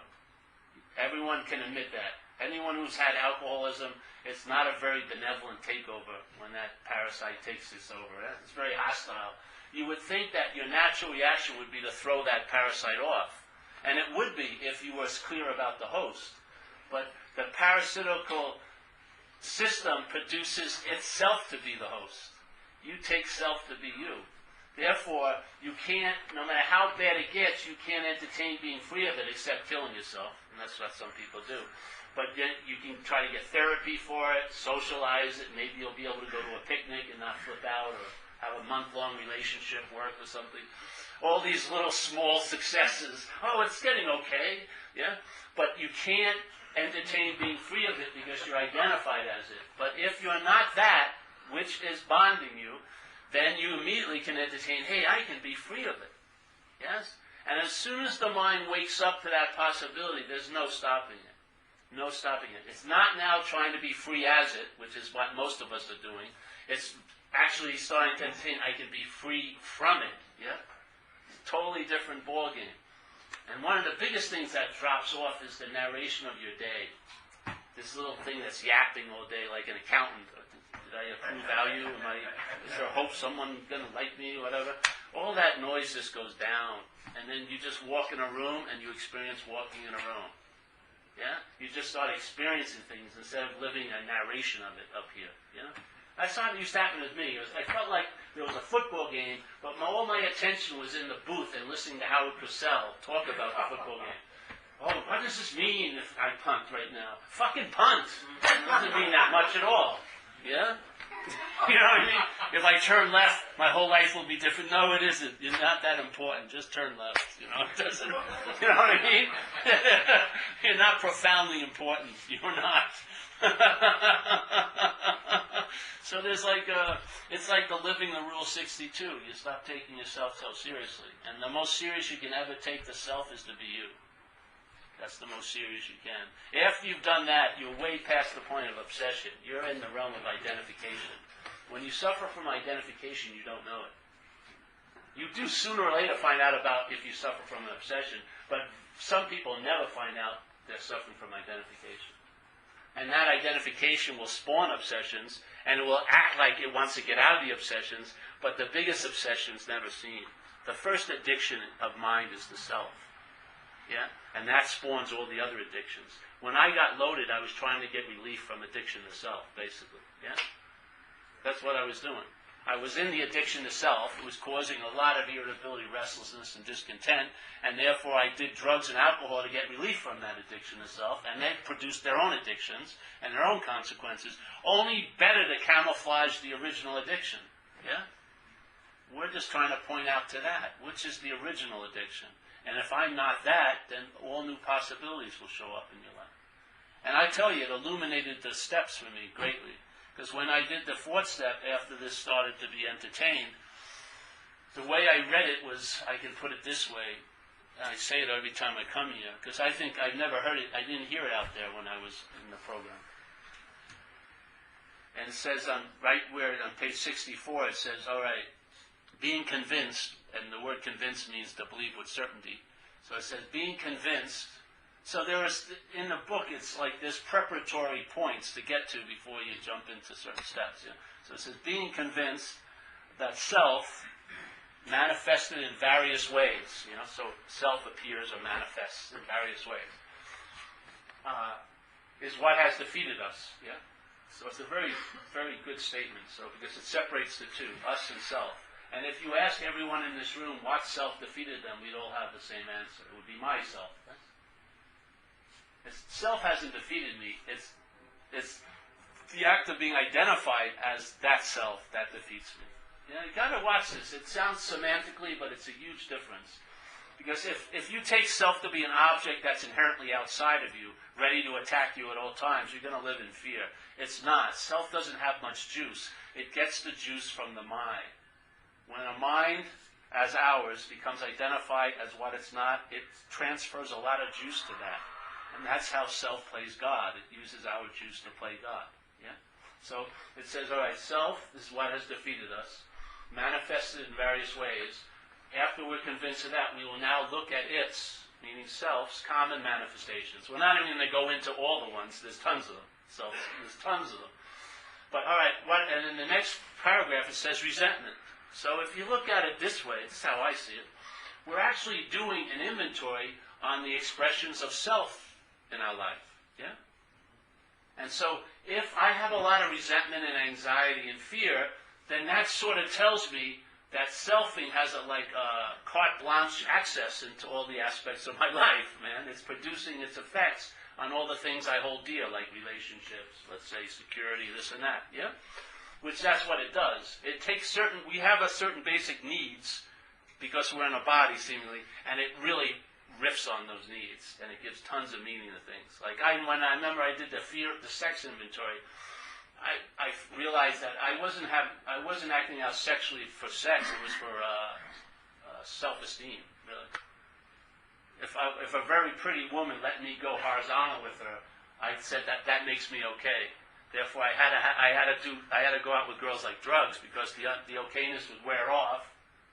Everyone can admit that. Anyone who's had alcoholism, it's not a very benevolent takeover when that parasite takes this over. It's very hostile. You would think that your natural reaction would be to throw that parasite off. And it would be if you were clear about the host. But the parasitical system produces itself to be the host. You take self to be you. Therefore, you can't, no matter how bad it gets, you can't entertain being free of it except killing yourself. And that's what some people do. But then you can try to get therapy for it, socialize it. Maybe you'll be able to go to a picnic and not flip out, or have a month-long relationship work or something. All these little small successes. Oh, it's getting okay. Yeah? But you can't entertain being free of it because you're identified as it. But if you're not that, which is bonding you, then you immediately can entertain, hey, I can be free of it. Yes? And as soon as the mind wakes up to that possibility, there's no stopping it. No stopping it. It's not now trying to be free as it, which is what most of us are doing. It's actually starting to entertain, I can be free from it. Yeah? It's a totally different ballgame. And one of the biggest things that drops off is the narration of your day. this little thing that's yapping all day like an accountant. Did I accrue value? Is there hope someone's going to like me or whatever? All that noise just goes down. And then you just walk in a room and you experience walking in a room. Yeah? You just start experiencing things instead of living a narration of it up here. Yeah? That's not what used to happen with me. I felt like there was a football game, but all my attention was in the booth and listening to Howard Cosell talk about the football game. Oh, what does this mean if I punt right now? Fucking punt! It doesn't mean that much at all. Yeah? You know what I mean? If I turn left, my whole life will be different. No, it isn't. You're not that important. Just turn left. You know, it doesn't. You know what I mean? You're not profoundly important. You're not. So there's it's like the living the Rule 62. You stop taking yourself so seriously. And the most serious you can ever take the self is to be you. That's the most serious you can. After you've done that, you're way past the point of obsession. You're in the realm of identification. When you suffer from identification, you don't know it. You do sooner or later find out about if you suffer from an obsession, but some people never find out they're suffering from identification. And that identification will spawn obsessions, and it will act like it wants to get out of the obsessions, but the biggest obsession is never seen. The first addiction of mind is the self. Yeah? And that spawns all the other addictions. When I got loaded, I was trying to get relief from addiction to self, basically. Yeah? That's what I was doing. I was in the addiction to self. It was causing a lot of irritability, restlessness, and discontent, and therefore I did drugs and alcohol to get relief from that addiction to self, and they produced their own addictions and their own consequences, only better to camouflage the original addiction. Yeah? We're just trying to point out to that, which is the original addiction. And if I'm not that, then all new possibilities will show up in your life. And I tell you, it illuminated the steps for me greatly. Because when I did the fourth step, after this started to be entertained, the way I read it was, I can put it this way, and I say it every time I come here, because I think I've never heard it, I didn't hear it out there when I was in the program. And it says on page 64, it says, all right, being convinced, and the word convinced means to believe with certainty. So it says being convinced. So there is, in the book, it's like there's preparatory points to get to before you jump into certain steps. Yeah? So it says being convinced that self manifested in various ways. You know, so self appears or manifests in various ways. Is what has defeated us. Yeah. So it's a very, very good statement. So because it separates the two, us and self. And if you ask everyone in this room what self defeated them, we'd all have the same answer. It would be myself. Self hasn't defeated me. It's the act of being identified as that self that defeats me. You know, you got to watch this. It sounds semantically, but it's a huge difference. Because if you take self to be an object that's inherently outside of you, ready to attack you at all times, you're going to live in fear. It's not. Self doesn't have much juice. It gets the juice from the mind. When a mind, as ours, becomes identified as what it's not, it transfers a lot of juice to that. And that's how self plays God. It uses our juice to play God. Yeah? So it says, all right, self is what has defeated us, manifested in various ways. After we're convinced of that, we will now look at its, meaning self's, common manifestations. We're not even going to go into all the ones. There's tons of them. So there's tons of them. But all right, and in the next paragraph it says resentment. So if you look at it this way, this is how I see it, we're actually doing an inventory on the expressions of self in our life. Yeah? And so if I have a lot of resentment and anxiety and fear, then that sort of tells me that selfing has a carte blanche access into all the aspects of my life, man. It's producing its effects on all the things I hold dear, like relationships, let's say security, this and that. Yeah? Which that's what it does. It takes we have a certain basic needs because we're in a body seemingly, and it really riffs on those needs, and it gives tons of meaning to things. Like when I remember I did the sex inventory, I realized that I wasn't acting out sexually for sex. It was for self-esteem, really. If a very pretty woman let me go horizontal with her, I said that makes me okay. Therefore, I had to go out with girls like drugs because the okayness would wear off.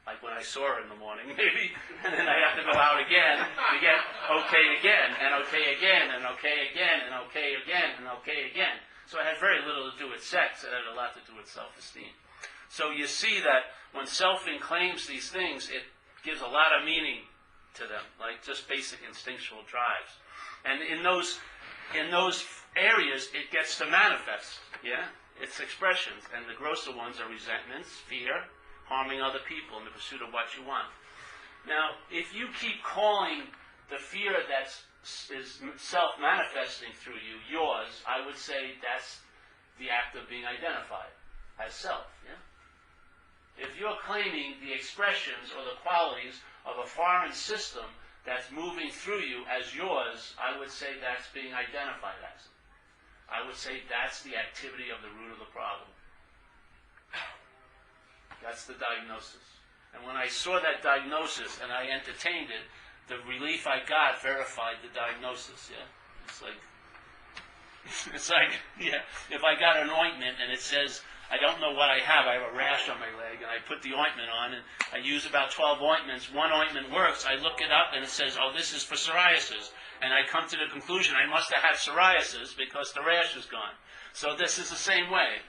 like when I saw her in the morning, maybe, and then I have to go out again to get okay again, and okay again, and okay again, and okay again, and okay again. So it had very little to do with sex. It had a lot to do with self-esteem. So you see that when selfing claims these things, it gives a lot of meaning to them, like just basic instinctual drives. And in those areas, it gets to manifest, yeah? Its expressions. And the grosser ones are resentments, fear, harming other people in the pursuit of what you want. Now, if you keep calling the fear that is self-manifesting through you yours, I would say that's the act of being identified as self. Yeah? If you're claiming the expressions or the qualities of a foreign system that's moving through you as yours, I would say that's being identified as it. I would say that's the activity of the root of the problem. That's the diagnosis. And when I saw that diagnosis and I entertained it, the relief I got verified the diagnosis, yeah? It's like, yeah, if I got an ointment and it says, I don't know what I have a rash on my leg, and I put the ointment on, and I use about 12 ointments, one ointment works, I look it up and it says, oh, this is for psoriasis. And I come to the conclusion I must have had psoriasis because the rash is gone. So this is the same way.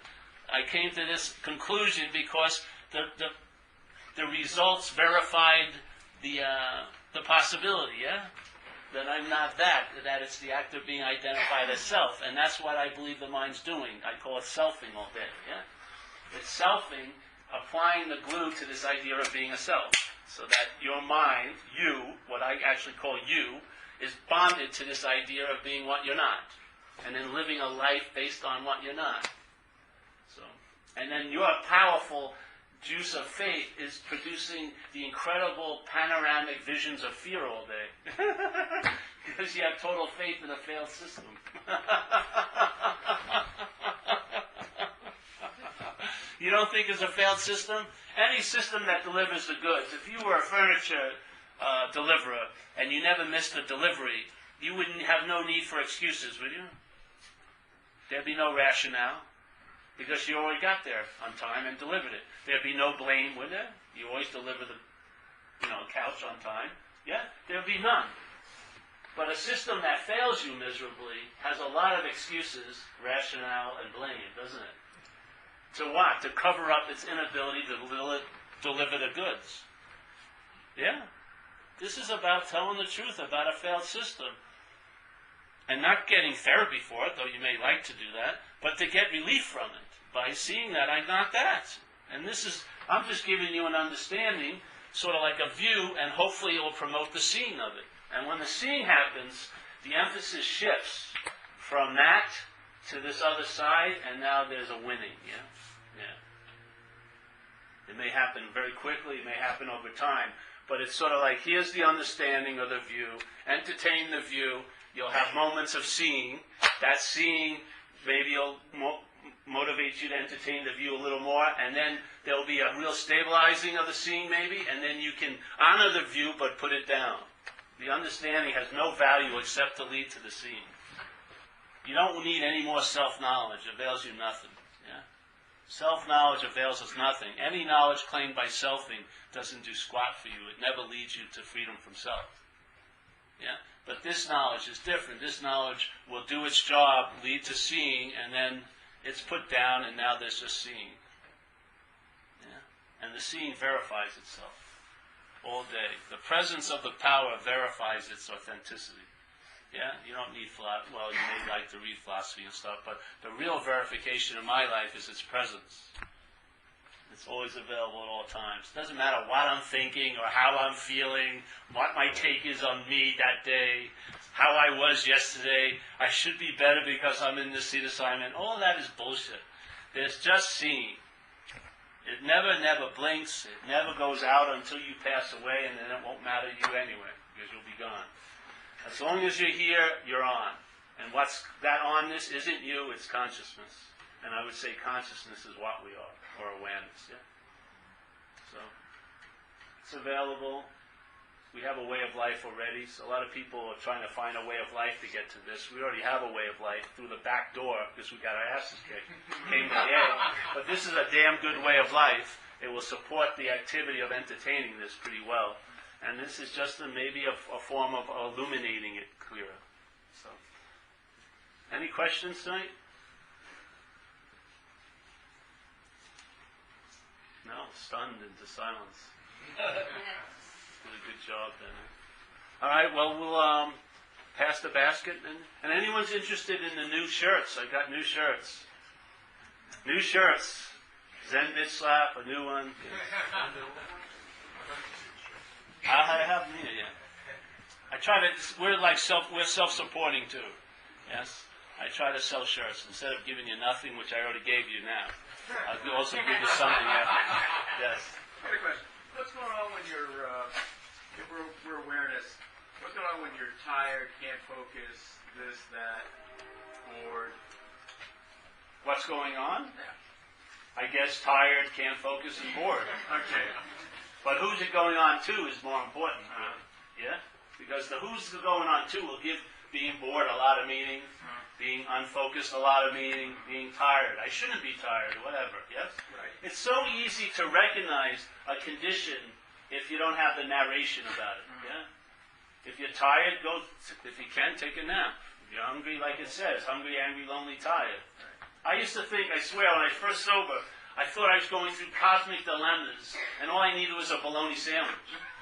I came to this conclusion because the results verified the possibility, yeah? That I'm not that it's the act of being identified as self. And that's what I believe the mind's doing. I call it selfing all day, yeah? It's selfing, applying the glue to this idea of being a self. So that your mind, you, what I actually call you, is bonded to this idea of being what you're not. And then living a life based on what you're not. So, and then your powerful juice of faith is producing the incredible panoramic visions of fear all day. Because you have total faith in a failed system. You don't think it's a failed system? Any system that delivers the goods. If you were a furniture deliverer and you never missed a delivery, you wouldn't have no need for excuses, would you? There'd be no rationale. Because you already got there on time and delivered it. There'd be no blame, would there? You always deliver the couch on time. Yeah? There'd be none. But a system that fails you miserably has a lot of excuses, rationale, and blame, doesn't it? To what? To cover up its inability to deliver the goods. Yeah? This is about telling the truth about a failed system. And not getting therapy for it, though you may like to do that, but to get relief from it by seeing that I'm not that. And I'm just giving you an understanding, sort of like a view, and hopefully it will promote the seeing of it. And when the seeing happens, the emphasis shifts from that to this other side, and now there's a winning, yeah? Yeah. It may happen very quickly, it may happen over time, but it's sort of like, here's the understanding of the view, entertain the view, you'll have moments of seeing. That seeing maybe will motivate you to entertain the view a little more, and then there'll be a real stabilizing of the seeing maybe, and then you can honor the view but put it down. The understanding has no value except to lead to the seeing. You don't need any more self-knowledge. It avails you nothing. Yeah? Self-knowledge avails us nothing. Any knowledge claimed by selfing doesn't do squat for you. It never leads you to freedom from self. Yeah? But this knowledge is different. This knowledge will do its job, lead to seeing, and then it's put down, and now there's just seeing. Yeah? And the seeing verifies itself all day. The presence of the power verifies its authenticity. Yeah? You don't need philosophy. Well, you may like to read philosophy and stuff, but the real verification in my life is its presence. It's always available at all times. It doesn't matter what I'm thinking or how I'm feeling, what my take is on me that day, how I was yesterday. I should be better because I'm in this seat assignment. All of that is bullshit. There's just seeing. It never blinks. It never goes out until you pass away, and then it won't matter to you anyway because you'll be gone. As long as you're here, you're on. And what's that onness isn't you, it's consciousness. And I would say consciousness is what we are, or awareness. Yeah? So, it's available. We have a way of life already. So a lot of people are trying to find a way of life to get to this. We already have a way of life through the back door because we got our asses kicked. Came to the end. But this is a damn good way of life. it will support the activity of entertaining this pretty well. And this is just maybe a form of illuminating it clearer. So, any questions tonight? No, stunned into silence. Did a good job then. All right, well, we'll pass the basket. And anyone's interested in the new shirts, I got new shirts. New shirts. Zen Bitch Slap, a new one. I have them here, yeah. I try to, we're self-supporting too. Yes? I try to sell shirts instead of giving you nothing, which I already gave you now. I'll also give you something after. Yes. I have a question. What's going on when you're, we're awareness, what's going on when you're tired, can't focus, this, that, bored? What's going on? Yeah. I guess tired, can't focus, and bored. Okay. But who's it going on to is more important, really. Yeah? Because the who's it going on to will give being bored a lot of meaning, being unfocused a lot of meaning, being tired. I shouldn't be tired, or whatever, yes? Right. It's so easy to recognize a condition if you don't have the narration about it, yeah? If you're tired, go, if you can, take a nap. If you're hungry, like it says, hungry, angry, lonely, tired. I used to think, I swear, when I first sober, I thought I was going through cosmic dilemmas, and all I needed was a bologna sandwich.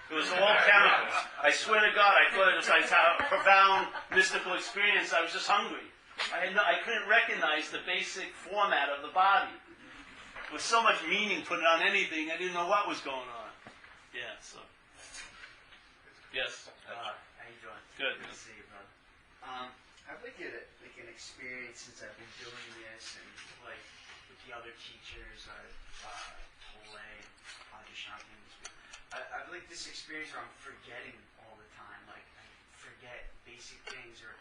It was all chemicals. I swear to God, I thought it was like a profound mystical experience. I was just hungry. I couldn't recognize the basic format of the body. With so much meaning put on anything, I didn't know what was going on. Yeah, so. Yes. How you doing? Good. Good to see you, brother. I've like an experience since I've been doing this, and like with the other teachers, Tole, Adishanti. I've like this experience where I'm forgetting all the time. Like I forget basic things, or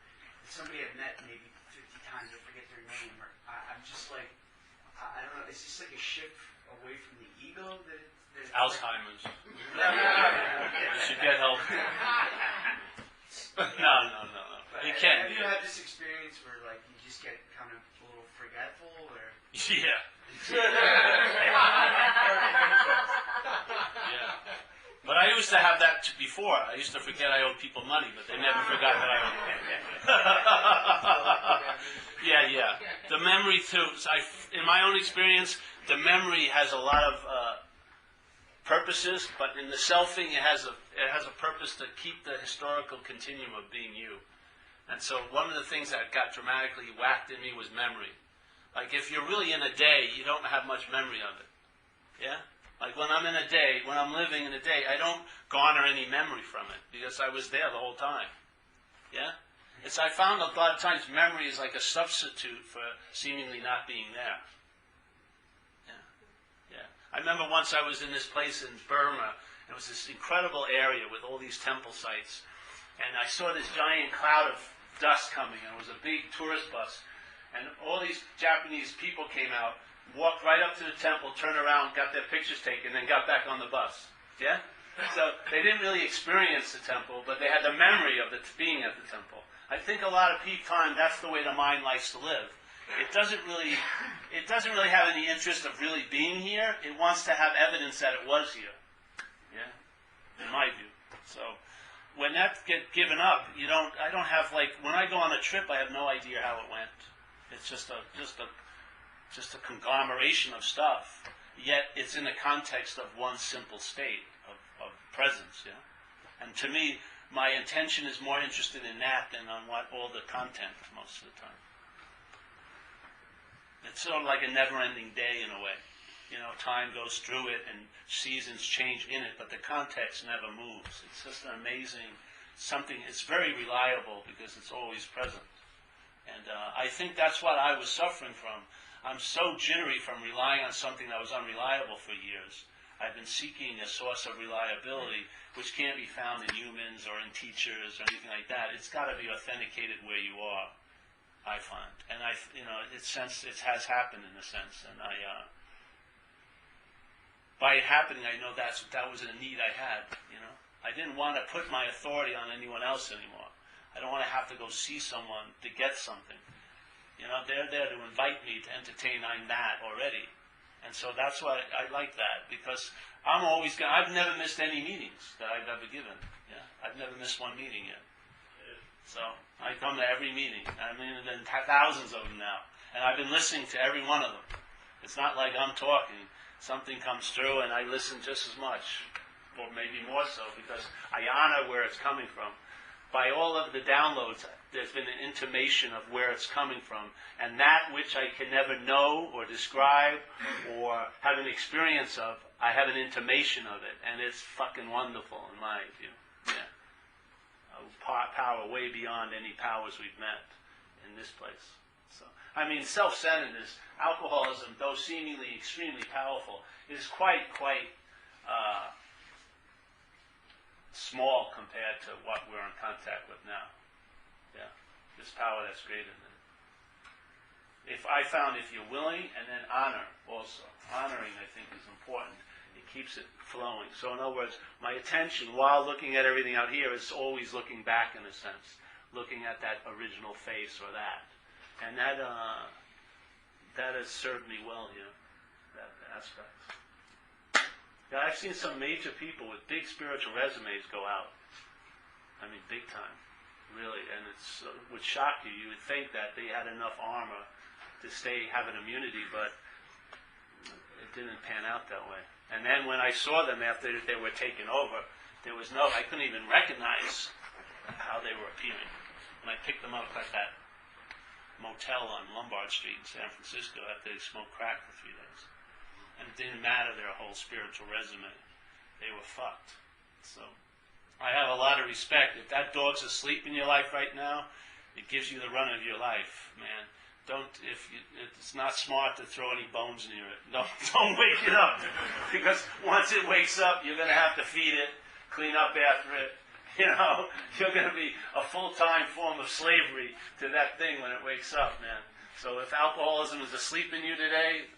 if somebody I've met maybe 50 times, I forget their name, or I'm just like I don't know. It's just like a shift away from the ego that. Alzheimer's. You should get help. No. You can't. Have you had this experience where like you just get kind of a little forgetful, or? Yeah. Yeah. But I used to have that before. I used to forget I owed people money, but they never forgot that I owed them. Yeah. The memory too. In my own experience, the memory has a lot of purposes, but in the selfing, it has a purpose to keep the historical continuum of being you. And so one of the things that got dramatically whacked in me was memory. Like if you're really in a day, you don't have much memory of it. Yeah? Like when I'm in a day, when I'm living in a day, I don't garner any memory from it because I was there the whole time. Yeah? I found a lot of times memory is like a substitute for seemingly not being there. Yeah. I remember once I was in this place in Burma. It was this incredible area with all these temple sites. And I saw this giant cloud of dust coming. And it was a big tourist bus. And all these Japanese people came out, walked right up to the temple, turned around, got their pictures taken, and got back on the bus. Yeah? So they didn't really experience the temple, but they had the memory of being at the temple. I think a lot of time, that's the way the mind likes to live. It doesn't really have any interest of really being here. It wants to have evidence that it was here. Yeah? In my view. So when that gets given up, I don't have when I go on a trip, I have no idea how it went. It's just a conglomeration of stuff. Yet it's in the context of one simple state of presence. Yeah? And to me, my intention is more interested in that than on all the content most of the time. It's sort of like a never-ending day in a way. Time goes through it and seasons change in it, but the context never moves. It's just an amazing something. It's very reliable because it's always present. And I think that's what I was suffering from. I'm so jittery from relying on something that was unreliable for years. I've been seeking a source of reliability which can't be found in humans or in teachers or anything like that. It's got to be authenticated where you are, I find. And it has happened in a sense. And by it happening, I know that was a need I had. I didn't want to put my authority on anyone else anymore. I don't want to have to go see someone to get something. They're there to invite me to entertain. I'm that already. And so that's why I like that, because I've never missed any meetings that I've ever given. Yeah, I've never missed one meeting yet. So I come to every meeting. I mean, there have been thousands of them now, and I've been listening to every one of them. It's not like I'm talking. Something comes through, and I listen just as much, or maybe more so, because I honor where it's coming from. By all of the downloads, there's been an intimation of where it's coming from. And that which I can never know or describe or have an experience of, I have an intimation of it. And it's fucking wonderful in my view. Yeah. Power way beyond any powers we've met in this place. So, I mean, self-centeredness, alcoholism, though seemingly extremely powerful, is quite small compared to what we're in contact with now. Yeah, this power that's greater than it. If you're willing, and then honor also. Honoring, I think, is important. It keeps it flowing. So in other words, my attention, while looking at everything out here, is always looking back in a sense, looking at that original face or that. And that has served me well here, that aspect. Yeah, I've seen some major people with big spiritual resumes go out. I mean, big time, really. And it would shock you. You would think that they had enough armor to have an immunity, but it didn't pan out that way. And then when I saw them after they were taken over, I couldn't even recognize how they were appearing. When I picked them up at that motel on Lombard Street in San Francisco after they smoked crack for 3 days. And it didn't matter their whole spiritual resume. They were fucked. So I have a lot of respect. If that dog's asleep in your life right now, it gives you the run of your life, man. It's not smart to throw any bones near it. Don't wake it up. Because once it wakes up, you're going to have to feed it, clean up after it. You're going to be a full-time form of slavery to that thing when it wakes up, man. So if alcoholism is asleep in you today,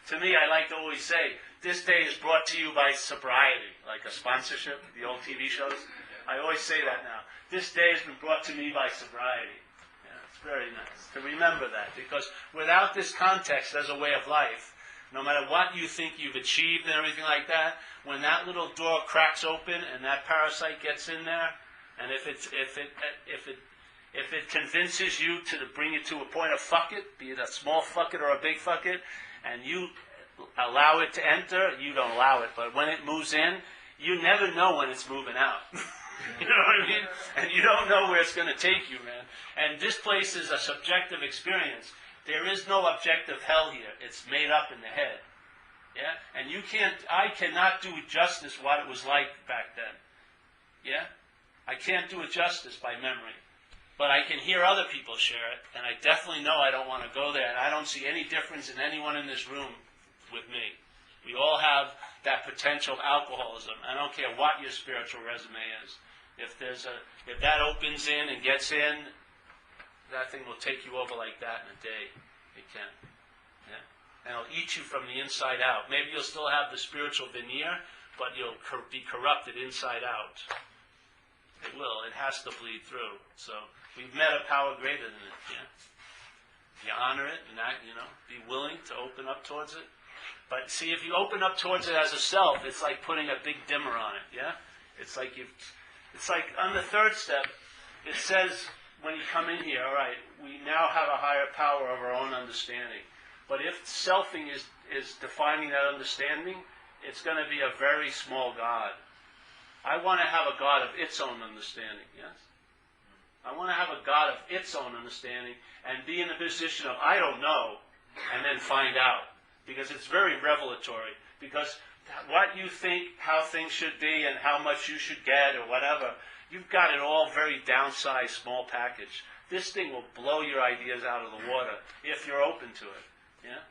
to me, I like to always say, this day is brought to you by sobriety, like a sponsorship, the old TV shows. I always say that now. This day has been brought to me by sobriety. Yeah, it's very nice to remember that, because without this context as a way of life, no matter what you think you've achieved and everything like that, when that little door cracks open and that parasite gets in there, and if it convinces you to bring you to a point of fuck it, be it a small fuck it or a big fuck it, and you allow it to enter, you don't allow it. But when it moves in, you never know when it's moving out. You know what I mean? And you don't know where it's going to take you, man. And this place is a subjective experience. There is no objective hell here. It's made up in the head. Yeah? And I cannot do it justice what it was like back then. Yeah? I can't do it justice by memory. But I can hear other people share it, and I definitely know I don't want to go there, and I don't see any difference in anyone in this room with me. We all have that potential of alcoholism. I don't care what your spiritual resume is. If that opens in and gets in, that thing will take you over like that in a day. It can. Yeah? And it'll eat you from the inside out. Maybe you'll still have the spiritual veneer, but you'll be corrupted inside out. It will. It has to bleed through. So we've met a power greater than it. Yeah. You honor it and that, be willing to open up towards it. But see, if you open up towards it as a self, it's like putting a big dimmer on it. Yeah. It's like on the third step, it says when you come in here, all right, we now have a higher power of our own understanding. But if selfing is defining that understanding, it's going to be a very small God. I want to have a God of its own understanding, yes? I want to have a God of its own understanding and be in the position of, I don't know, and then find out. Because it's very revelatory. Because what you think, how things should be, and how much you should get, or whatever, you've got it all very downsized, small package. This thing will blow your ideas out of the water if you're open to it, yeah?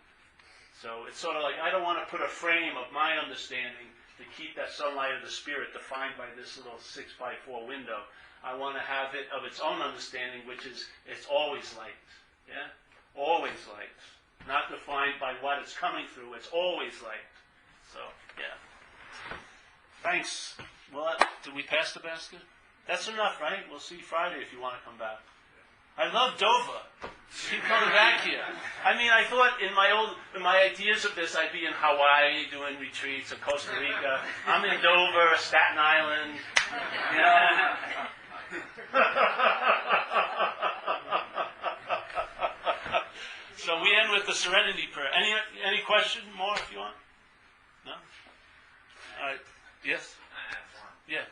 So it's sort of like, I don't want to put a frame of my understanding to keep that sunlight of the Spirit defined by this little 6x4 window. I want to have it of its own understanding, which is it's always light. Yeah? Always light. Not defined by what it's coming through. It's always light. So, yeah. Thanks. Well, did we pass the basket? That's enough, right? We'll see Friday if you want to come back. I love Dover. Keep coming back here. I mean, I thought in my ideas of this, I'd be in Hawaii doing retreats, or Costa Rica. I'm in Dover, Staten Island. You know. So we end with the Serenity Prayer. Any question more if you want? No? All right. Yes? I have one. Yeah.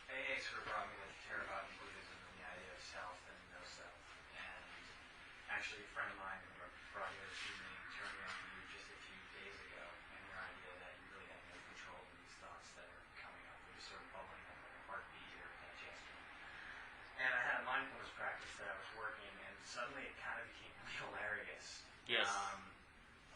AA sort of brought me to Theravada Buddhism and the idea of self and no self. And actually, a friend of mine brought you to me, turned me on to you just a few days ago, and your idea that you really have no control of these thoughts that are coming up. They're just sort of bubbling up like a heartbeat or a digestion. And I had a mindfulness practice that I was working, and suddenly it kind of became hilarious. Yes.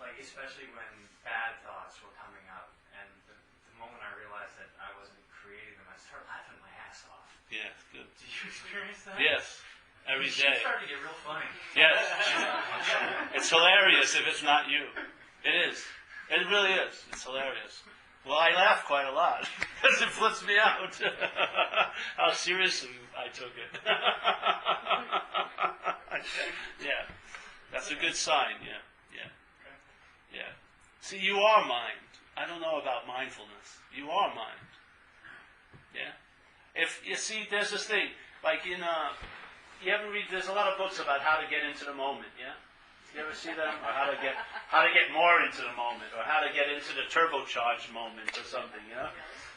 Like, especially when bad thoughts were coming up, and the moment I realized that I wasn't creating them, I started laughing my ass off. Yeah, good. Did you experience that? Yes. Every day. It started to get real funny. Yes. It's hilarious if it's not you. It is. It really is. It's hilarious. Well, I laugh quite a lot because it flips me out how seriously I took it. Yeah. That's a good sign. Yeah. See, you are mind. I don't know about mindfulness. You are mind. Yeah. If you see, there's this thing like in you ever read? There's a lot of books about how to get into the moment. Yeah. You ever see them? Or how to get more into the moment, or how to get into the turbocharged moment, or something. You know.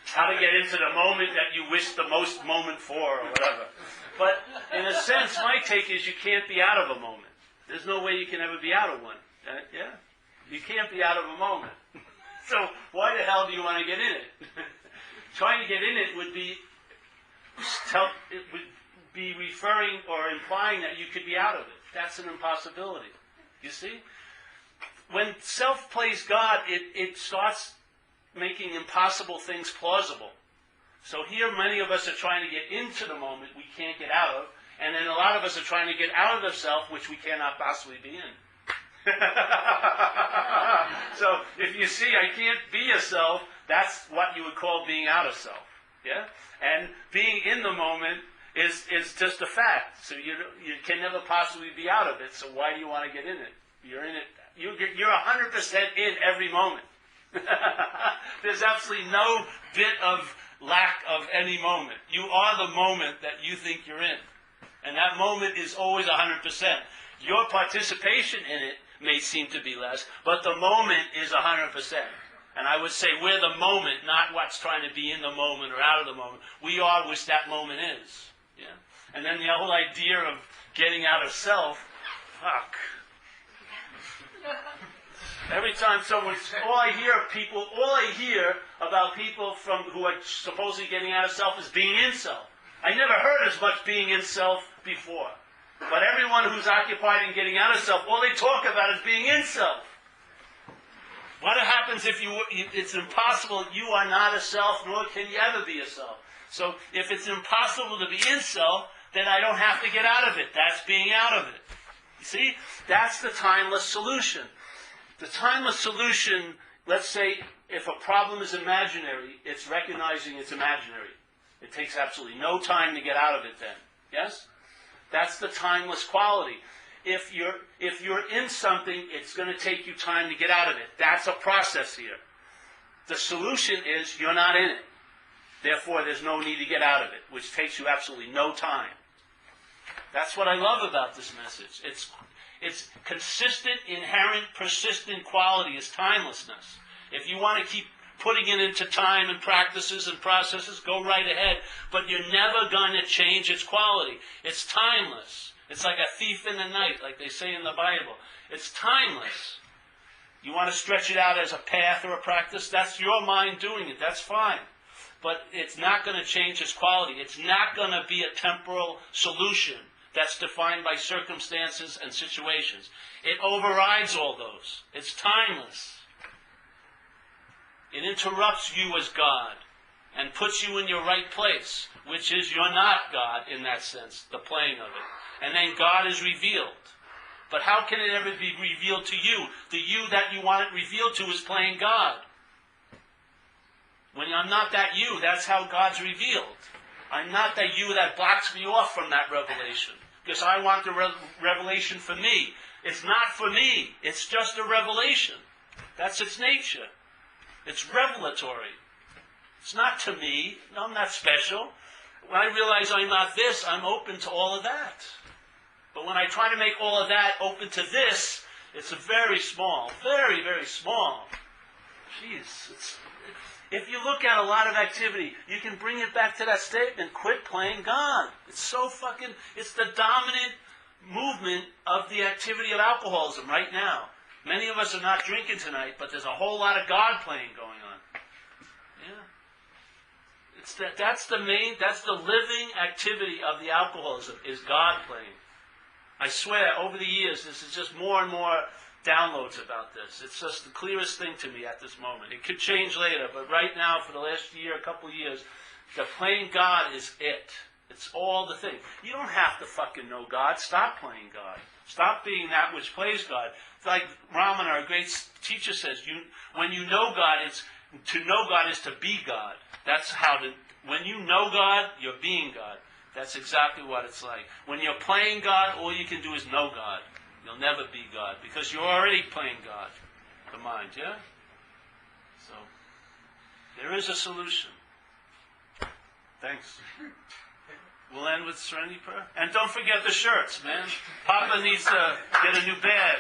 How to get into the moment that you wish the most moment for, or whatever. But in a sense, my take is you can't be out of a moment. There's no way you can ever be out of one. Yeah. You can't be out of a moment. So why the hell do you want to get in it? Trying to get in it would be referring or implying that you could be out of it. That's an impossibility. You see? When self plays God, it starts making impossible things plausible. So here many of us are trying to get into the moment we can't get out of, and then a lot of us are trying to get out of the self which we cannot possibly be in. So if you see I can't be a self, that's what you would call being out of self. Yeah? And being in the moment is just a fact. So you can never possibly be out of it, so why do you want to get in it? You're in it. You're 100% in every moment. There's absolutely no bit of lack of any moment. You are the moment that you think you're in. And that moment is always 100%. Your participation in it may seem to be less, but the moment is 100%. And I would say we're the moment, not what's trying to be in the moment or out of the moment. We are which that moment is. Yeah. And then the whole idea of getting out of self, fuck. Every time all I hear about people who are supposedly getting out of self is being in self. I never heard as much being in self before. But everyone who's occupied in getting out of self, all they talk about is being in self. What happens if it's impossible, you are not a self, nor can you ever be a self. So if it's impossible to be in self, then I don't have to get out of it. That's being out of it. You see? That's the timeless solution. The timeless solution, let's say, if a problem is imaginary, it's recognizing it's imaginary. It takes absolutely no time to get out of it then. Yes? That's the timeless quality. If you're in something, it's going to take you time to get out of it. That's a process here. The solution is you're not in it. Therefore, there's no need to get out of it, which takes you absolutely no time. That's what I love about this message. Its consistent, inherent, persistent quality is timelessness. If you want to keep putting it into time and practices and processes, go right ahead. But you're never going to change its quality. It's timeless. It's like a thief in the night, like they say in the Bible. It's timeless. You want to stretch it out as a path or a practice? That's your mind doing it. That's fine. But it's not going to change its quality. It's not going to be a temporal solution that's defined by circumstances and situations. It overrides all those. It's timeless. It interrupts you as God and puts you in your right place, which is you're not God in that sense, the playing of it. And then God is revealed. But how can it ever be revealed to you? The you that you want it revealed to is playing God. When I'm not that you, that's how God's revealed. I'm not that you that blocks me off from that revelation. because I want the revelation for me. It's not for me. It's just a revelation. That's its nature. It's revelatory. It's not to me. No, I'm not special. When I realize I'm not this, I'm open to all of that. But when I try to make all of that open to this, it's a very small, very, very small. Jeez, if you look at a lot of activity, you can bring it back to that statement, quit playing God. It's the dominant movement of the activity of alcoholism right now. Many of us are not drinking tonight, but there's a whole lot of God playing going on. Yeah. That's the living activity of the alcoholism, is God playing. I swear, over the years, this is just more and more downloads about this. It's just the clearest thing to me at this moment. It could change later, but right now, for the last year, a couple of years, the playing God is it. It's all the thing. You don't have to fucking know God. Stop playing God. Stop being that which plays God. It's like Raman, our great teacher, says, when you know God, to know God is to be God. When you know God, you're being God. That's exactly what it's like. When you're playing God, all you can do is know God. You'll never be God, because you're already playing God. The mind, yeah? So, there is a solution. Thanks. We'll end with Serenity Prayer. And don't forget the shirts, man. Papa needs to get a new bag.